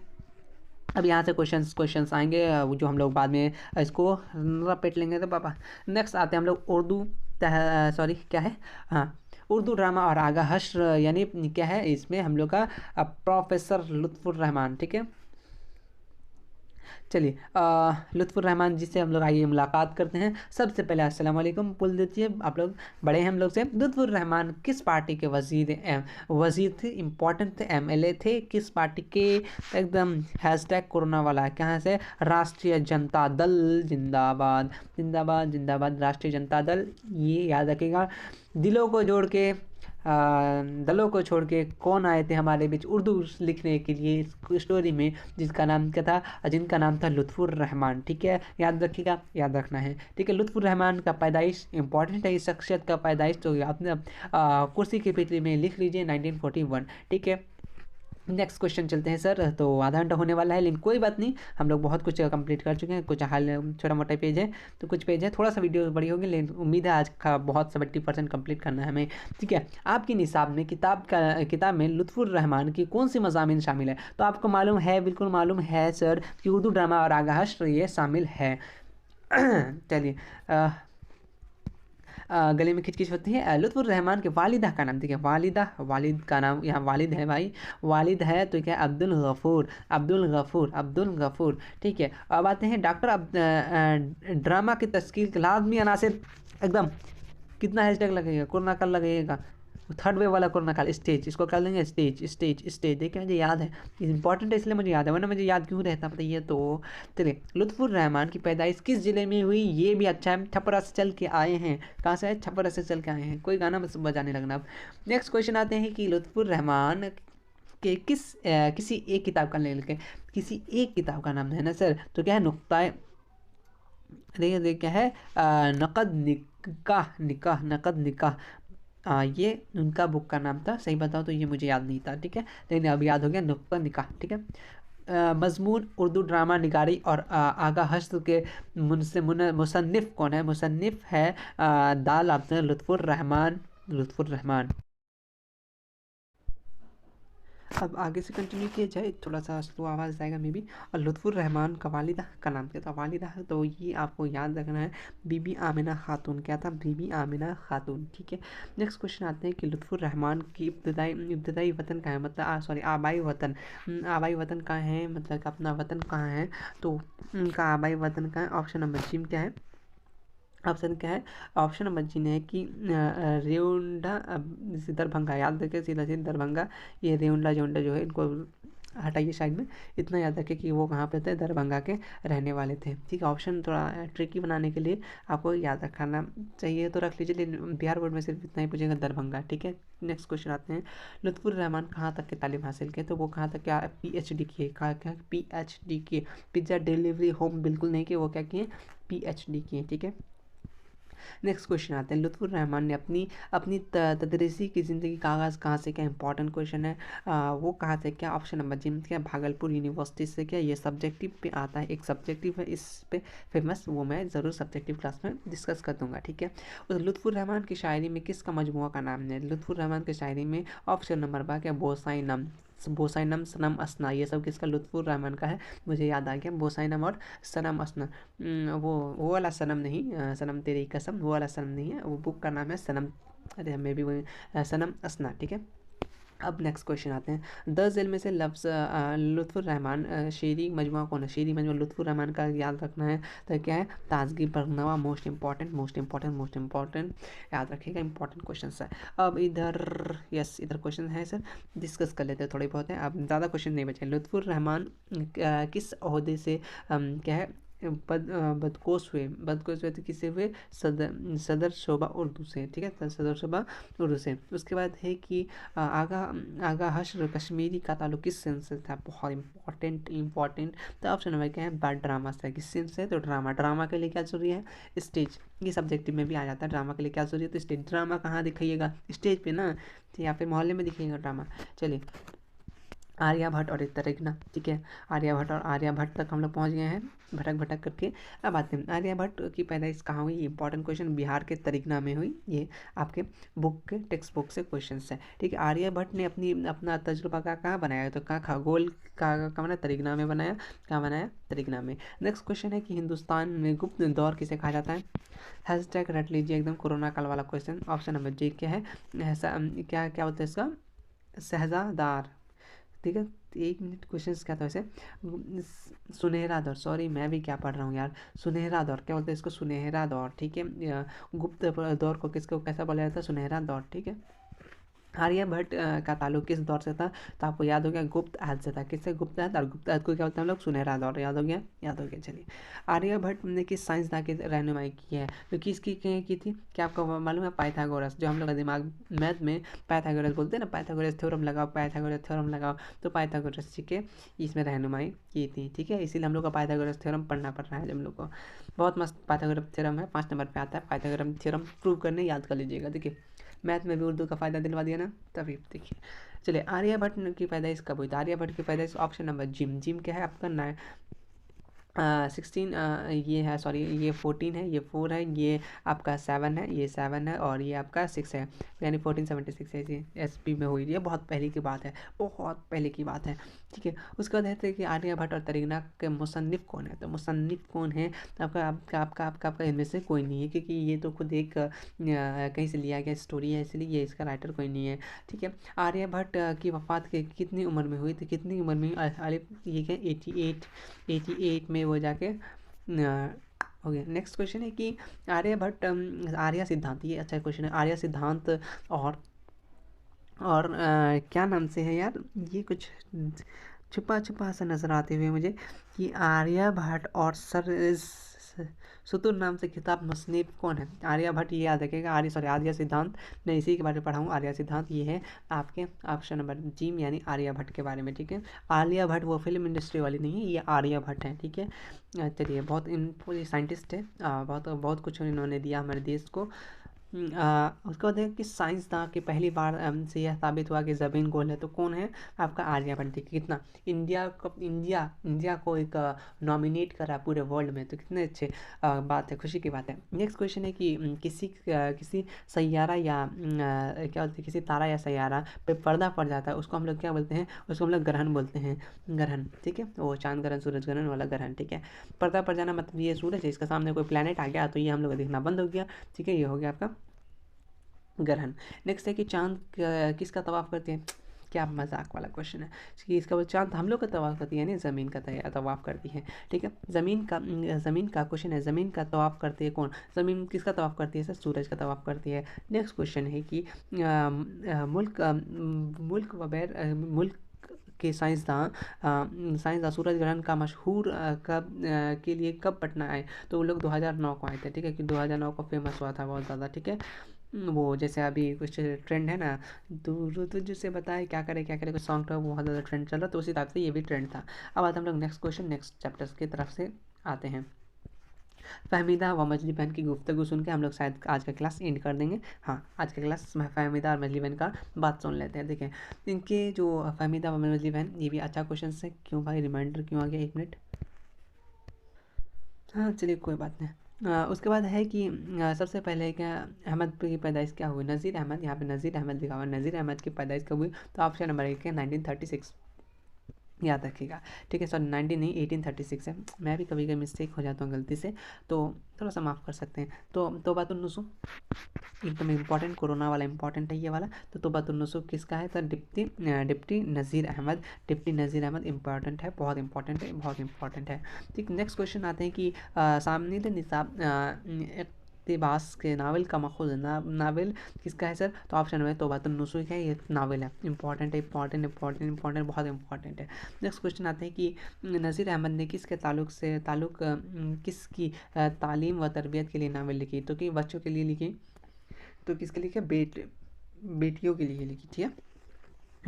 S1: अब यहाँ से क्वेश्चंस आएंगे, जो हम लोग बाद में इसको रपेट लेंगे। तो पापा, नेक्स्ट आते हैं हम लोग उर्दू, सॉरी क्या है, हाँ, उर्दू ड्रामा और आगा हश्र, यानी क्या है इसमें हम लोग का प्रोफेसर लुत्फुर रहमान। ठीक है, चलिए, लुत्फुर रहमान जी से हम लोग आइए मुलाकात करते हैं। सबसे पहले अस्सलाम वालेकुम बोल दीजिए, आप लोग बड़े हैं हम लोग से। लुत्फुर रहमान किस पार्टी के वजीर थे, इंपॉर्टेंट थे, एमएलए थे, किस पार्टी के? एकदम हैशटैग कोरोना वाला है। कहाँ से? राष्ट्रीय जनता दल जिंदाबाद, जिंदाबाद जिंदाबाद, राष्ट्रीय जनता दल। ये याद रखिएगा। दिलों को जोड़ के दलों को छोड़ के कौन आए थे हमारे बीच उर्दू लिखने के लिए इस स्टोरी में, जिसका नाम क्या था? जिनका नाम था लुत्फुर रहमान। ठीक है, याद रखिएगा, याद रखना है। ठीक है, लुत्फुर रहमान का पैदाइश इंपॉर्टेंट है, इस शख्सियत का पैदाइश तो आपने कुर्सी के पीछे में लिख लीजिए, 1941। ठीक है, नेक्स्ट क्वेश्चन चलते हैं सर। तो आधा घंटा होने वाला है, लेकिन कोई बात नहीं, हम लोग बहुत कुछ कंप्लीट कर चुके हैं। कुछ हाल छोटा मोटा पेज है, तो कुछ पेज है, थोड़ा सा वीडियो बड़ी होगी, लेकिन उम्मीद है आज का बहुत 70% कंप्लीट करना है हमें। ठीक है, आपकी निसाब में किताब में लुत्फुर रहमान की कौन सी मज़ामीन शामिल है? तो आपको मालूम है, बिल्कुल मालूम है सर, कि उर्दू ड्रामा और आगा हश्र ये शामिल है। चलिए, गले में खिचखिच होती है। लुत्फुर रहमान के वालिदा का नाम, ठीक है, वालिद का नाम यहाँ वालिद है भाई, वालिद है तो क्या? अब्दुल गफूर, अब्दुल गफूर, अब्दुल गफूर। ठीक है, अब आते हैं ड्रामा की तश्कील के लाजमी अनासिर। एकदम कितना हैशटैग लगेगा? कोरोना काल लगेगा, थर्ड वेव वाला कोरोना काल, स्टेज, इसको कर लेंगे स्टेज, स्टेज, स्टेज। देखिए, मुझे याद है, इंपॉर्टेंट है इसलिए मुझे याद है, वरना मुझे याद क्यों रहता बताइए तो। चलिए, लुत्फुर रहमान की पैदाइश किस जिले में हुई? ये भी अच्छा है, छपरा से चल के आए हैं। कहाँ से है? छपरा से चल के आए हैं। कोई गाना बस बजाने लगना। अब नेक्स्ट क्वेश्चन आते हैं कि लुत्फुर रहमान के किसी एक किताब का ले लेके, किसी एक किताब का नाम है ना सर, तो क्या है? नुक्ता, देखिए क्या है, नकद निकाह, नकद निकाह। ये उनका बुक का नाम था, सही बताओ तो ये मुझे याद नहीं था। ठीक है, लेकिन अब याद हो गया, नुक्ता निकाह। ठीक है, मजमून उर्दू ड्रामा निगारी और आगा हश्र के मुसन्निफ कौन है? मुसन्निफ है दाल अब्दुल लुत्फुर रहमान, लुत्फुर रहमान। अब आगे से कंटिन्यू किया जाए, थोड़ा सा स्लो आवाज़ आएगा मे बी। और लुत्फुर रहमान का वालिदा का नाम क्या था? वालिदा है तो ये आपको याद रखना है, बीबी आमिना खातून। क्या था? बीबी आमिना खातून। ठीक है, नेक्स्ट क्वेश्चन आते हैं कि लुत्फुर रहमान की इब्तदाई वतन कहाँ है, मतलब सॉरी आबाई वतन, आबाई वतन कहाँ है, मतलब अपना वतन कहाँ है? तो उनका आबाई वतन कहाँ है? ऑप्शन नंबर जी क्या है? ऑप्शन क्या है? ऑप्शन नंबर जी ने है कि रेउंडा, दरभंगा, याद रखिए, सीधा सीधा दरभंगा। ये रेउंडा जोंडा जो है इनको हटाइए साइड में, इतना याद रखिए कि वो कहाँ पे थे, दरभंगा के रहने वाले थे। ठीक है, ऑप्शन थोड़ा ट्रिकी बनाने के लिए आपको याद रखना चाहिए तो रख लीजिए, लेकिन बिहार बोर्ड में सिर्फ इतना ही पूछेगा, दरभंगा। ठीक है, नेक्स्ट क्वेश्चन आते हैं, लुत्फुर रहमान कहाँ तक की तालीम हासिल किए, तो वो कहाँ तक, क्या PhD किए, कहाँ क्या PhD किए, पिज्ज़ा डिलीवरी होम बिल्कुल नहीं किए, वो क्या किए, PhD किए। ठीक है, नेक्स्ट क्वेश्चन आते हैं, लुत्फुर रहमान ने अपनी अपनी तदरीसी की ज़िंदगी का आगाज़ कहाँ से, क्या इंपॉर्टेंट क्वेश्चन है, वो कहाँ से, क्या ऑप्शन नंबर जिम, क्या भागलपुर यूनिवर्सिटी से, क्या ये सब्जेक्टिव पे आता है, एक सब्जेक्टिव है इस पे फेमस, वो मैं ज़रूर सब्जेक्टिव क्लास में डिस्कस कर दूंगा। ठीक है, उस लुत्फुर रहमान की शायरी में किसका मजमुआ का नाम है, लुत्फुर रहमान की शायरी में ऑप्शन नंबर बा क्या, बोसाइनम, बोसाइनम, सनम असना, ये सब किसका, लुत्फुर रहमान का है। मुझे याद आ गया, बोसाइनम और सनम असना, वो वाला सनम नहीं, सनम तेरी कसम, वो वाला सनम नहीं है, वो बुक का नाम है सनम, अरे मे भी वही, सनम असना। ठीक है, अब नेक्स्ट क्वेश्चन आते हैं, 10 जेल में से लफ्ज़ लुत्फुर रहमान शेरी मजमुआ कौन है, शेरी मजमुआ लुत्फुर रहमान का याद रखना है, तो क्या है, ताजगी बरनवा, most important most important most important, याद रखिएगा, इंपॉर्टेंट क्वेश्चन है। अब इधर यस, इधर क्वेश्चन है सर, डिस्कस कर लेते हैं, थोड़े बहुत है, अब ज़्यादा क्वेश्चन नहीं बचे। लुत्फुर रहमान किस ओहदे से क्या है, बदकोश हुए तो किससे हुए, सदर शोबा उर्दू से। ठीक है, तो सदर शोबा उर्दू से। उसके बाद है कि आगा आगा हश्र कश्मीरी का ताल्लुक किस सिंह से था, बहुत इंपॉर्टेंट। तो ऑप्शन नंबर क्या है, बैड ड्रामा से, किस सिंह से, तो ड्रामा के लिए क्या जरूरी है, स्टेज, ये सब्जेक्टिव में भी आ जाता है, ड्रामा के लिए क्या जरूरी है, तो स्टेज, ड्रामा कहाँ दिखाइएगा, स्टेज पे ना, या फिर मोहल्ले में दिखाइएगा ड्रामा। चलिए, आर्यभट्ट और तरिगना। ठीक है, आर्यभट्ट और आर्यभट्ट तक हम लोग पहुँच गए हैं, भटक भटक करके। अब आते हैं, आर्यभट्ट की पैदाइश कहाँ हुई, इंपॉर्टेंट क्वेश्चन, बिहार के तरिगना में हुई, ये आपके बुक के टेक्स्ट बुक से क्वेश्चन है। ठीक है, आर्यभट्ट ने अपना तजुर्बा का कहाँ बनाया, तो कहाँ, खगोल का बनाया, तरिगना में बनाया, कहाँ बनाया, तरिगना में। नेक्स्ट क्वेश्चन है कि हिंदुस्तान में गुप्त दौर किसे कहा जाता है, हैशटैग रट लीजिए एकदम, कोरोना काल वाला क्वेश्चन। ऑप्शन नंबर जी क्या है, क्या क्या बोलते हैं इसका, शहजादार। ठीक है, तो 1 मिनट, क्वेश्चन क्या था वैसे, सुनहरा दौर, सॉरी मैं भी क्या पढ़ रहा हूँ यार, सुनहरा दौर, क्या बोलते हैं इसको, सुनहरा दौर। ठीक है, गुप्त दौर को किसको कैसा बोला जाता है, सुनहरा दौर। ठीक है, आर्यभट्ट का ताल्लुक किस दौर से था, तो आपको याद हो गया, गुप्त आद से था, किससे, गुप्त आद, और गुप्त आद को क्या बोलते हैं हम लोग, सुनहरा दौर, याद हो गया, याद हो गया। चलिए, आर्यभट्ट ने किस साइंसदान की रहनुमाई की है, तो किसकी की थी, क्या आपको मालूम है, पाइथागोरस, जो हम लोग दिमाग मैथ में पाइथागोरस बोलते हैं ना, पाइथागोरस थ्योरम लगाओ, पाइथागोरस थ्योरम लगाओ, तो पाइथागोरस जी के इसमें रहनुमाई की थी। ठीक है, इसीलिए हम लोग का पाइथागोरस थ्योरम पढ़ना पड़ रहा है हम लोग को, बहुत मस्त पाइथागोरस थ्योरम है, 5 नंबर पे आता है, पाइथागोरस थ्योरम प्रूव करने याद कर लीजिएगा। देखिए, मैथ में भी उर्दू का फ़ायदा दिलवा दिया ना, तभी देखिए। चलिए, आर्यभट्ट की पैदाइश कब हुई, तो आर्यभट्ट की पैदाइश ऑप्शन नंबर जिम, जिम क्या है आपका, 16, ये है, सॉरी ये 14 है, ये 4 है, ये आपका 7 है, ये 7 है, और ये आपका 6 है, यानी 1476 है जी, SP में हुई, ये बहुत पहले की बात है, बहुत पहले की बात है। ठीक है, उसके बाद कहते हैं कि आर्यभट्ट और तरिगना के मुसन्निफ कौन है, तो मुसन्निफ कौन है, आपका इनमें से कोई नहीं है, क्योंकि ये तो खुद एक कहीं से लिया गया स्टोरी है, इसलिए ये इसका राइटर कोई नहीं है। ठीक है, आर्यभट्ट की वफ़ात के कितनी उम्र में हुई थी, कितनी उम्र में, ये क्या, 88 में वो जाके हो गया। नेक्स्ट क्वेश्चन है कि आर्यभट्ट आर्य सिद्धांत, ये अच्छा क्वेश्चन है, आर्य सिद्धांत और क्या नाम से है यार, ये कुछ छुपा छुपा सा नज़र आते हुए मुझे, कि आर्यभट्ट और सुतुर नाम से किताब मुसन्निफ कौन है, आर्यभट्ट, ये याद रखिएगा, आर्य सिद्धांत, मैं इसी के बारे में पढ़ा हूँ, आर्य सिद्धांत ये है आपके ऑप्शन नंबर जिम, यानी आर्यभट्ट के बारे में। ठीक है, आलिया भट्ट वो फिल्म इंडस्ट्री वाली नहीं है, ये आर्यभट्ट है। ठीक है, चलिए, बहुत साइंटिस्ट है, बहुत बहुत कुछ इन्होंने दिया हमारे देश को। उसके बाद है कि साइंसदान की पहली बार से यह साबित हुआ कि ज़मीन गोल है, तो कौन है आपका, आर्यभट्ट। देखिए कितना इंडिया को एक नॉमिनेट करा पूरे वर्ल्ड में, तो कितने अच्छे बात है, खुशी की बात है। नेक्स्ट क्वेश्चन है कि किसी सैयारा या क्या बोलते हैं, किसी तारा या सैयारा पे पर्दा पड़ जाता है, उसको हम लोग क्या बोलते हैं, उसको हम लोग ग्रहण बोलते हैं, ग्रहण। ठीक है, वो चांद ग्रहण, सूरज ग्रहण वाला ग्रहण। ठीक है, पर्दा पड़ जाना मतलब ये सूरज है, इसका सामने कोई प्लेनेट आ गया तो ये हम लोग देखना बंद हो गया। ठीक है, ये हो गया आपका ग्रहण। नेक्स्ट है कि चांद किसका तवाफ करते हैं, क्या मजाक वाला क्वेश्चन है कि इसका वो चांद हम लोग का तवाफ करती है, यानी ज़मीन का तवाफ करती है। ठीक है, ज़मीन का क्वेश्चन है, ज़मीन का तवाफ करती है कौन, ज़मीन किसका तवाफ करती है सर, सूरज का तवाफ करती है। नेक्स्ट क्वेश्चन है कि मुल्क मुल्क के साइंसदान सूरज ग्रहण का मशहूर के लिए कब पटना आए? तो वो लोग 2009 को आए थे, ठीक है, कि 2009 को फेमस हुआ था बहुत ज़्यादा, ठीक है। वो जैसे अभी कुछ ट्रेंड है ना, दूर तुझसे बताए क्या करे कुछ सॉन्ग था, वो बहुत ज़्यादा ट्रेंड चल रहा, तो उसी हिसाब से ये भी ट्रेंड था। अब आते हम लोग नेक्स्ट क्वेश्चन, नेक्स्ट चैप्टर्स की तरफ से आते हैं। फ़हमीदा व मछली बहन की गुफ्तगू सुन के हम लोग शायद आज का क्लास एंड कर देंगे। हाँ, आज का क्लास फ़हमीदा और मछली बहन का बात सुन लेते हैं। देखें, इनके जो फ़हमीदा व मछली बहन, ये भी अच्छा क्वेश्चन है। क्यों भाई रिमाइंडर क्यों आ गया, 1 मिनट। हाँ चलिए कोई बात नहीं। उसके बाद है कि सबसे पहले क्या अहमद की पैदाइश क्या हुई? नज़ीर अहमद, यहाँ पे नज़ीर अहमद लिखा हुआ है, नज़ीर अहमद की पैदाइश कब हुई? तो ऑप्शन नंबर 1 है 1936, याद रखिएगा, ठीक है। सॉरी 19 नहीं 1836 है, मैं भी कभी कभी मिस्टेक हो जाता हूँ गलती से, तो थोड़ा सा माफ़ कर सकते हैं। तो तौबातुन्नुसू एकदम इम्पॉर्टेंट, कोरोना वाला इम्पॉर्टेंट है ये वाला। तो तौबातुन्नुसू किसका है? तो डिप्टी नज़ीर अहमद, डिप्टी नज़ीर अहमद इम्पॉर्टेंट है, बहुत इंपॉर्टेंट है, बहुत इंपॉर्टेंट है। ठीक, नेक्स्ट क्वेश्चन आते हैं कि सामने निसाब इक़्तिबास के नावल का मखूज़ नावल किसका है सर? तो ऑप्शन में तौबातुन्नुसू है, ये नावल है, इंपॉर्टेंट है, इंपॉर्टेंट इंपॉर्टेंट इंपॉर्टेंट, बहुत इंपॉर्टेंट है। नेक्स्ट क्वेश्चन आते हैं कि नज़ीर अहमद ने किसके किसकी तालीम व तरबियत के लिए नावल लिखी? तो कि बच्चों के लिए लिखी, तो किसके लिए? बेटियों के लिए लिखी, ठीक है,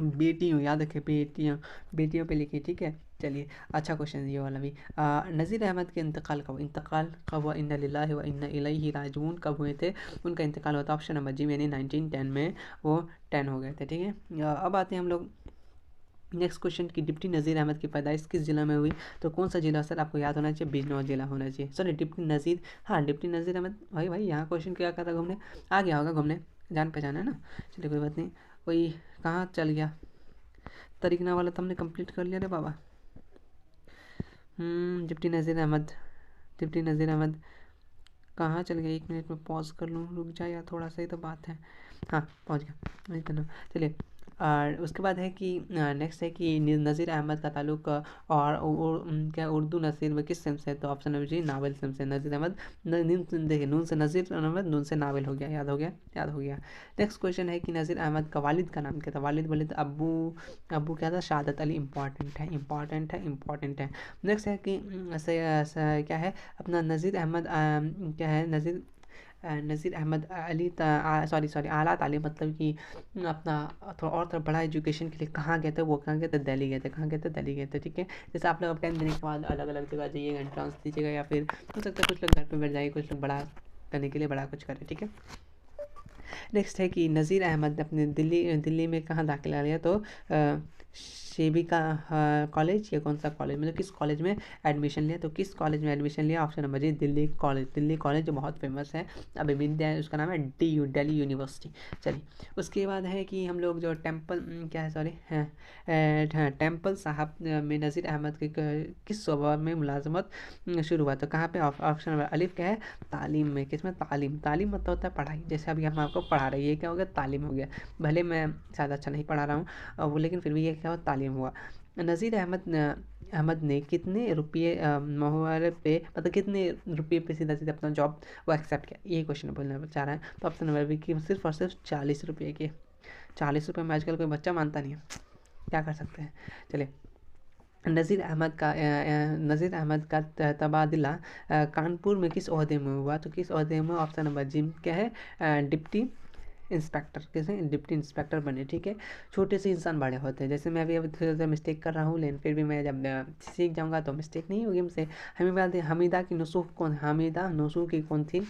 S1: बेटियों, याद रखें, बेटियों पे लिखी, ठीक है। चलिए, अच्छा क्वेश्चन ये वाला भी। नज़ीर अहमद के इंतकाल कब हुआ? इन्ना लिल्लाहि व इन्ना इलैहि राजिऊन कब हुए थे? उनका इंतकाल हुआ था ऑप्शन नंबर जी, यानी 1910 में वो 10 हो गए थे, ठीक है। अब आते हैं हम लोग नेक्स्ट क्वेश्चन की, डिप्टी नज़ीर अहमद की पैदाइश किस जिला में हुई? तो कौन सा जिला सर? आपको याद होना चाहिए, बिजनौर जिला होना चाहिए। सॉरी डिप्टी नज़ीर, हाँ डिप्टी नज़ीर अहमद, भाई यहाँ क्वेश्चन क्या कहता घूमने आ गया होगा, घूमने जान पहचान है ना। चलिए कोई बात नहीं, वही कहाँ चल गया, तरीकना वाला तो हमने कंप्लीट कर लिया रे बाबा। डिप्टी नज़ीर अहमद, डिप्टी नज़ीर अहमद कहाँ चल गया? 1 मिनट में पॉज कर लूँ, रुक जा यार, थोड़ा सा ही तो बात है। हाँ पहुँच गया, इतना। चलिए, और उसके बाद है कि नेक्स्ट है कि नज़ीर अहमद का ताल्लुक क्या उर्दू नसीर में किस सिम से? तो ऑप्शन नंबर जी, नावल सिम से। नज़ीर अहमद देखिए, नून से नज़ीर अहमद, नून से नावल हो गया, याद हो गया, याद हो गया। नेक्स्ट क्वेश्चन है कि नज़ीर अहमद का वालिद का नाम क्या था? वालिद बोले तो अबू क्या था? शहादत अली, इंपॉर्टेंट है, इंपॉर्टेंट है, इंपॉर्टेंट है। नेक्स्ट है कि क्या है अपना नज़ीर अहमद क्या है? नज़ीर अहमद अली सॉरी आला तालीम, मतलब कि अपना थोड़ा बड़ा एजुकेशन के लिए कहाँ गए थे? वो कहाँ गए थे? दिल्ली गए थे। कहाँ गए थे? दिल्ली गए थे, ठीक है। जैसे आप लोग 10 देने के बाद अलग अलग जगह जाइएगा, एंट्रांस दीजिएगा, या फिर हो सकता है कुछ लोग घर पे बैठ जाइए, कुछ लोग बड़ा करने के लिए बड़ा कुछ करें, ठीक है। नेक्स्ट है कि नज़ीर अहमद अपने दिल्ली में कहाँ दाखिला लिया? तो सेबिका कॉलेज, या कौन सा कॉलेज, मतलब किस कॉलेज में एडमिशन लिया? तो किस कॉलेज में एडमिशन लिया? ऑप्शन नंबर जी, दिल्ली कॉलेज। दिल्ली कॉलेज जो बहुत फेमस है, अभी विद्या है, उसका नाम है दिल्ली यूनिवर्सिटी। चलिए, उसके बाद है कि हम लोग जो टेम्पल क्या है, सॉरी टेम्पल साहब में नज़ीर अहमद के किस शोबा में मुलाजमत शुरू हुआ? तो कहाँ पे? ऑप्शन नंबर अलिफ क्या है? तालीम में। किस में? तालीम। तालीम मतलब होता है पढ़ाई, जैसे अभी हम आपको पढ़ा रहे हैं, ये क्या हो गया? तालीम हो गया। भले मैं शायद अच्छा नहीं पढ़ा रहा हूँ, वो लेकिन फिर भी ये क्या हुआ? तालीम हुआ। नज़ीर अहमद ने कितने रुपये मुहावरे पे, मतलब कितने रुपये पे सीधा सीधा अपना जॉब वो एक्सेप्ट किया? ये क्वेश्चन बोलना चाह रहा है। तो ऑप्शन नंबर बी की सिर्फ और सिर्फ 40 रुपये के। 40 रुपये में आजकल कोई बच्चा मानता नहीं है, क्या कर सकते हैं। चलिए, नज़ीर अहमद का तबादला कानपुर में किस ओहदे में हुआ? तो किस ओहदे में? ऑप्शन नंबर जी क्या है? Deputy inspector. कैसे? डिप्टी इंस्पेक्टर बने, ठीक है। छोटे से इंसान बड़े होते हैं, जैसे मैं अभी थोड़ा सा मिस्टेक कर रहा हूँ, लेकिन फिर भी मैं जब सीख जाऊँगा तो मिस्टेक नहीं होगी मुझसे। हमीदा की नसूख कौन? हमीदा नसूख की कौन थी?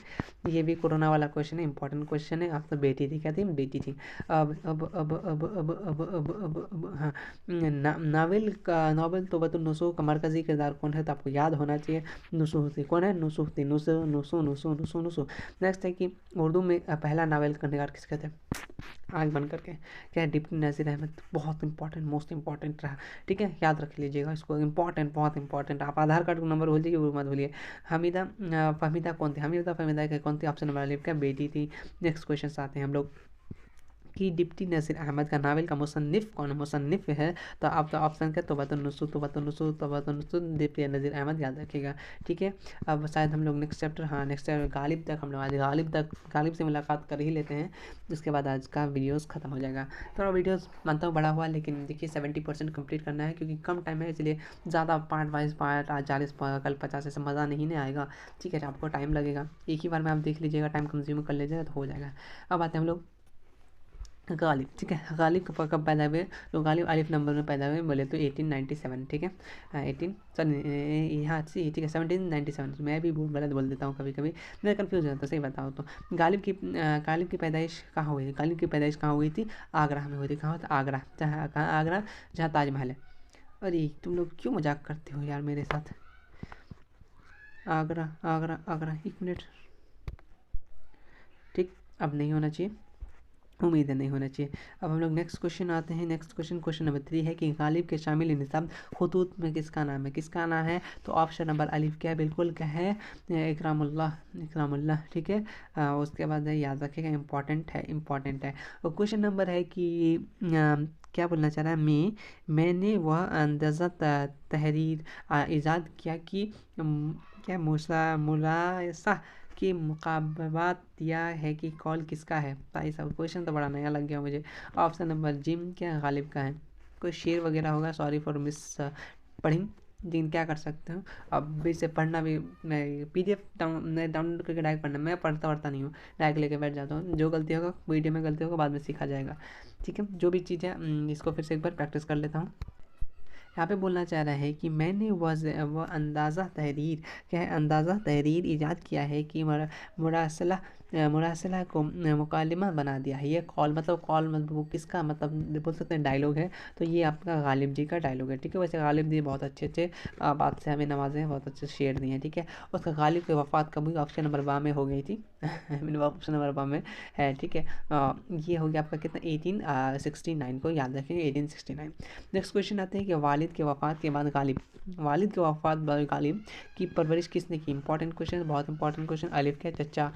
S1: ये भी कोरोना वाला क्वेश्चन है, इंपॉर्टेंट क्वेश्चन है। आप तो बेटी थी, क्या थी? बेटी थी। अब हाँ, नावल तौबतुन्नुसूख का मरकज़ी किरदार कौन है? तो आपको याद होना चाहिए, नुसूह थी। कौन है? नुसूह थी, नुसू। नेक्स्ट है कि उर्दू में पहला नावल का निगार किसके थे? आँख बंद करके क्या है? डिप्टी नज़ीर अहमद। बहुत इंपॉर्टेंट, मोस्ट इंपॉर्टेंट रहा, ठीक है, याद रख लीजिएगा इसको, इंपॉर्टेंट, बहुत इंपॉर्टेंट। आप आधार कार्ड का नंबर भूल जाइए, वो मत भूलिए। फहमीदा कौन थी? हमीदा फहमीदा कौन थी? ऑप्शन नंबर अलिफ क्या? बेटी थी। नेक्स्ट क्वेश्चन आते हैं हम लोग कि डिप्टी नज़ीर अहमद का नावल का मुसन्निफ़ कौन मुसन्निफ़ है, तो आप तो ऑप्शन का तौबतुन्नुसूर डिप्टी नज़ीर अहमद याद रखिएगा। ठीक है, अब शायद हम लोग नेक्स्ट चैप्टर गालिब तक हम लोग आज गालिब से मुलाकात कर ही लेते हैं, उसके बाद आज का वीडियोस ख़त्म हो जाएगा। थोड़ा वीडियोस मानता हूँ बड़ा हुआ, लेकिन देखिए 70% कंप्लीट करना है क्योंकि कम टाइम है, इसलिए ज़्यादा पार्ट वाइज पार्ट आज 40 कल 50 ऐसे मज़ा नहीं आएगा। ठीक है, आपको टाइम लगेगा, एक ही बार में आप देख लीजिएगा, टाइम कंज्यूम कर लीजिएगा तो हो जाएगा। अब आते हैं हम लोग गालिब। ठीक है, गालिब कब पैदा हुए, तो गालिब अलिफ नंबर में पैदा हुए बोले तो 1897। ठीक है, 18 सॉरी यहाँ से ठीक है 1797। मैं भी गलत बोल देता हूँ कभी कभी, मैं कन्फ्यूज हो जाता हूँ, सही बताओ तो। गालिब की पैदाइश कहाँ हुई थी? गालिब की पैदाइश कहाँ हुई थी? आगरा में हुई थी। कहाँ? आगरा। कहाँ? आगरा, जहाँ ताजमहल है। अरे तुम लोग क्यों मजाक करते हो यार मेरे साथ? आगरा आगरा आगरा, एक मिनट। ठीक, अब नहीं होना चाहिए, उम्मीद है नहीं होना चाहिए। अब हम लोग नेक्स्ट क्वेश्चन आते हैं। नेक्स्ट क्वेश्चन नंबर 3 है कि गालिब के शामिल निसाब खतूत में किसका नाम है? किसका नाम है? तो ऑप्शन नंबर अलिफ क्या है? बिल्कुल क्या है? इकरामुल्लाह। ठीक है, उसके बाद है, याद रखिएगा, इंपॉर्टेंट है। और क्वेश्चन नंबर है कि क्या बोलना चाह रहा है? मैंने वह अंदाज़ा तहरीर ईजाद किया कि क्या मुलायसा कि मुकाबबात दिया है कि कॉल किसका है? भाई साहब क्वेश्चन तो बड़ा नया लग गया मुझे। ऑप्शन नंबर जिम क्या गालिब का है? कोई शेर वगैरह होगा, सॉरी फॉर मिस पढ़ी, लेकिन क्या कर सकते हो। अब भी से पढ़ना भी, मैं PDF डाउनलोड करके डायरेक्ट पढ़ना, मैं पढ़ता नहीं हूँ, डायरेक्ट लेके बैठ जाता हूँ। जो गलती होगा वीडियो में गलती होगा बाद में सीखा जाएगा। ठीक है, जो भी चीज़ है इसको फिर से एक बार प्रैक्टिस कर लेता हूँ। यहाँ पे बोलना चाह रहा है कि मैंने वह अंदाज़ा तहरीर क्या है? अंदाज़ा तहरीर ईजाद किया है कि मुरासला को मुकालिमा बना दिया है। ये कॉल मतलब वो किसका मतलब बोल सकते हैं डायलॉग है, तो ये आपका गालिब जी का डायलॉग है। ठीक है, वैसे गालिब जी बहुत अच्छे बादशाह हमें नवाजे हैं, बहुत अच्छे शेर दिए हैं। ठीक है, उसका गालिब की वफ़ात कब हुई? ऑप्शन नंबर 12 में हो गई थी। मैंने ऑप्शन नंबर 12 में है। ठीक है, ये हो गया आपका कितना? 1869 को याद रखेंगे, 1869। नेक्स्ट क्वेश्चन आते हैं कि वालिद के वफ़ात के बाद गालिब की परवरिश किसने की? इंपॉर्टेंट क्वेश्चन, बहुत इंपॉर्टेंट क्वेश्चन। अलिफ के चचा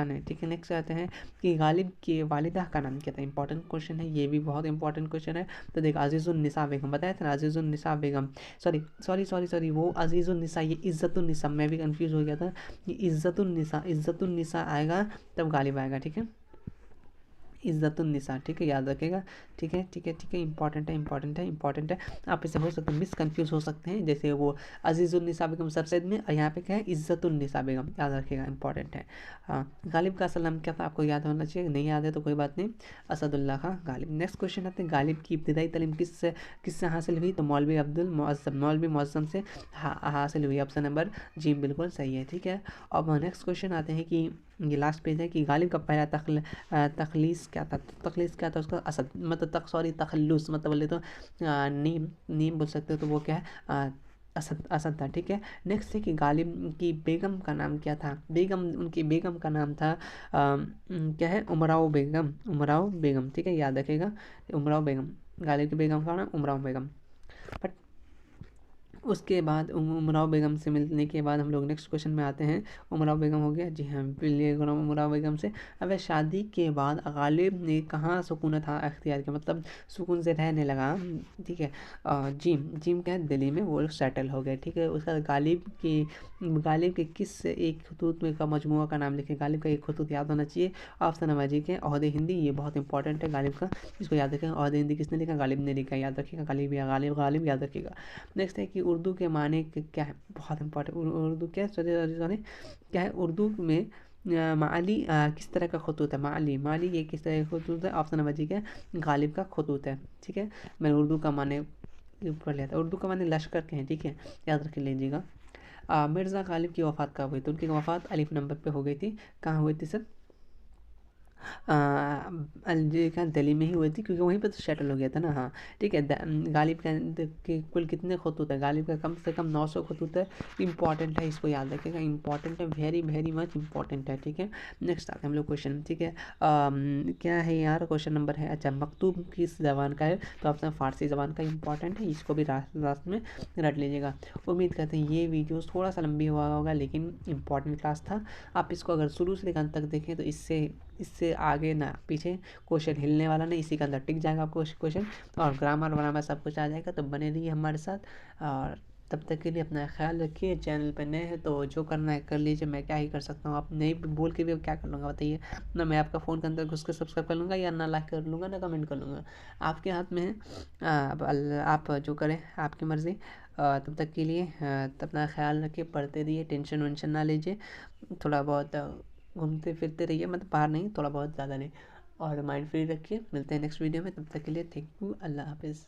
S1: ने। ठीक है, नेक्स्ट आते हैं कि गालिब की वालिदा का नाम क्या था? इंपॉर्टेंट क्वेश्चन है, ये भी बहुत इंपॉर्टेंट क्वेश्चन है। तो देख, अजीज़ुन्निसा बेगम बताया था ना, अजीज़ुन्निसा बेगम, सॉरी वो अजीज़ुन्निसा, ये इज़्ज़तुन्निसा, मैं भी कंफ्यूज हो गया था। ये इज़्ज़तुन्निसा आएगा तब गालिब आएगा। ठीक है, इज़्ज़तुन्निसा। ठीक है, याद रखेगा। ठीक है, इंपॉर्टेंट है। आप इसे हो सकते हैं मिस कंफ्यूज हो सकते हैं, जैसे वो अजीज़ुन्निसा बेगम सरसैद में, और यहाँ पे क्या है? इज़्ज़तुन्निसा बेगम, याद रखेगा, इंपॉर्टेंट है। हाँ, गालिब का असल नाम क्या था? आपको याद होना चाहिए, नहीं याद है तो कोई बात नहीं, असदुल्ला खां गालिब। नेक्स्ट क्वेश्चन आते हैं, गालिब की इब्तिदाई तालीम किससे हासिल हुई? तो मौलवी मुअज़्ज़म से हासिल हुई। ऑप्शन नंबर जी बिल्कुल सही है। ठीक है, अब नेक्स्ट क्वेश्चन आते हैं कि ये लास्ट पेज है कि गालिब का पहला तखलीस क्या था उसका? असद मतलब तखल्लुस मतलब बोले तो नीम बोल सकते हो, तो वो क्या है? असद था। ठीक है, नेक्स्ट है कि गालिब की बेगम का नाम क्या था? उनकी बेगम का नाम था क्या है? उमराव बेगम। ठीक है, याद रखेगा, उमराव बेगम। गालिब की बेगम का नाम उमराव बेगम। बट उसके बाद उमराव बेगम से मिलने के बाद हम लोग नेक्स्ट क्वेश्चन में आते हैं। उमराव बेगम हो गया, जी हाँ, उमराव बेगम से। अब शादी के बाद गालिब ने कहाँ सुकूनत अख्तियार किया, मतलब सुकून से रहने लगा। ठीक है, जिम क्या है? दिल्ली में वो सेटल हो गए। ठीक है, उसका गालिब के किस एक खतूत में का मजमुआ का नाम लिखे? गालिब का एक खतूत याद होना चाहिए। ऑप्शन नंबर जी के ओहद हिंदी, ये बहुत इंपॉर्टेंट है गालिब का, इसको याद रखें। ओहद हिंदी किसने लिखा? गालिब ने लिखा, याद रखिएगा, गालिब याद रखिएगा। नेक्स्ट है कि उर्दू के माने क्या है? बहुत इंपॉर्टेंट, उर्दू क्या है? सॉरी क्या है उर्दू में? माली किस तरह का खतूत है? माली ये किस तरह का खतूत है? ऑप्शन नंबर जी क्या? गालिब का खतूत है। ठीक है, मैंने उर्दू का माने पढ़ लिया था, उर्दू का माने लश्कर के हैं। ठीक है, याद रख लीजिएगा। मिर्ज़ा गालिब की वफ़ात कब हुई? तो उनकी वफ़ात अलिफ नंबर पे हो गई थी। कहाँ हुई थी सर? जी का दिल्ली में ही हुई थी, क्योंकि वहीं पर तो सेटल हो गया था ना। हाँ, ठीक है, गालिब के कुल कितने खतूत है? गालिब का कम से कम 900 खतूत है। इंपॉर्टेंट है, इसको याद रखिएगा, इंपॉर्टेंट है, वेरी वेरी मच इंपॉर्टेंट है। ठीक है, नेक्स्ट आते हैं हम लोग क्वेश्चन। ठीक है, क्या है यार? क्वेश्चन नंबर है, अच्छा, मकतूब किस ज़बान का है? तो ऑप्शन फारसी ज़बान का। इंपॉर्टेंट है, इसको भी लास्ट में रट लीजिएगा। उम्मीद करते हैं ये वीडियो थोड़ा सा लंबी हुआ होगा, लेकिन इंपॉर्टेंट क्लास था। आप इसको अगर शुरू से लेकर अंत तक देखें तो इससे इससे आगे ना पीछे क्वेश्चन हिलने वाला नहीं, इसी के अंदर टिक जाएगा क्वेश्चन, और ग्रामर वरामर सब कुछ आ जाएगा। तो बने रहिए हमारे साथ, और तब तक के लिए अपना ख्याल रखिए। चैनल पे नए हैं तो जो करना है कर लीजिए, मैं क्या ही कर सकता हूँ, आप नहीं बोल के भी क्या कर लूँगा बताइए ना। मैं आपका फ़ोन के अंदर घुस के सब्सक्राइब कर लूँगा, या ना लाइक कर लूँगा, ना कमेंट कर लूँगा, आपके हाथ में है। अब आप जो करें आपकी मर्ज़ी। तब तक के लिए अपना ख्याल रखिए, पढ़ते रहिए, टेंशन वेंशन ना लीजिए, थोड़ा बहुत घूमते फिरते रहिए, मतलब बाहर नहीं, थोड़ा बहुत ज़्यादा नहीं, और माइंड फ्री रखिए। मिलते हैं नेक्स्ट वीडियो में, तब तक के लिए थैंक यू, अल्लाह हाफिज़।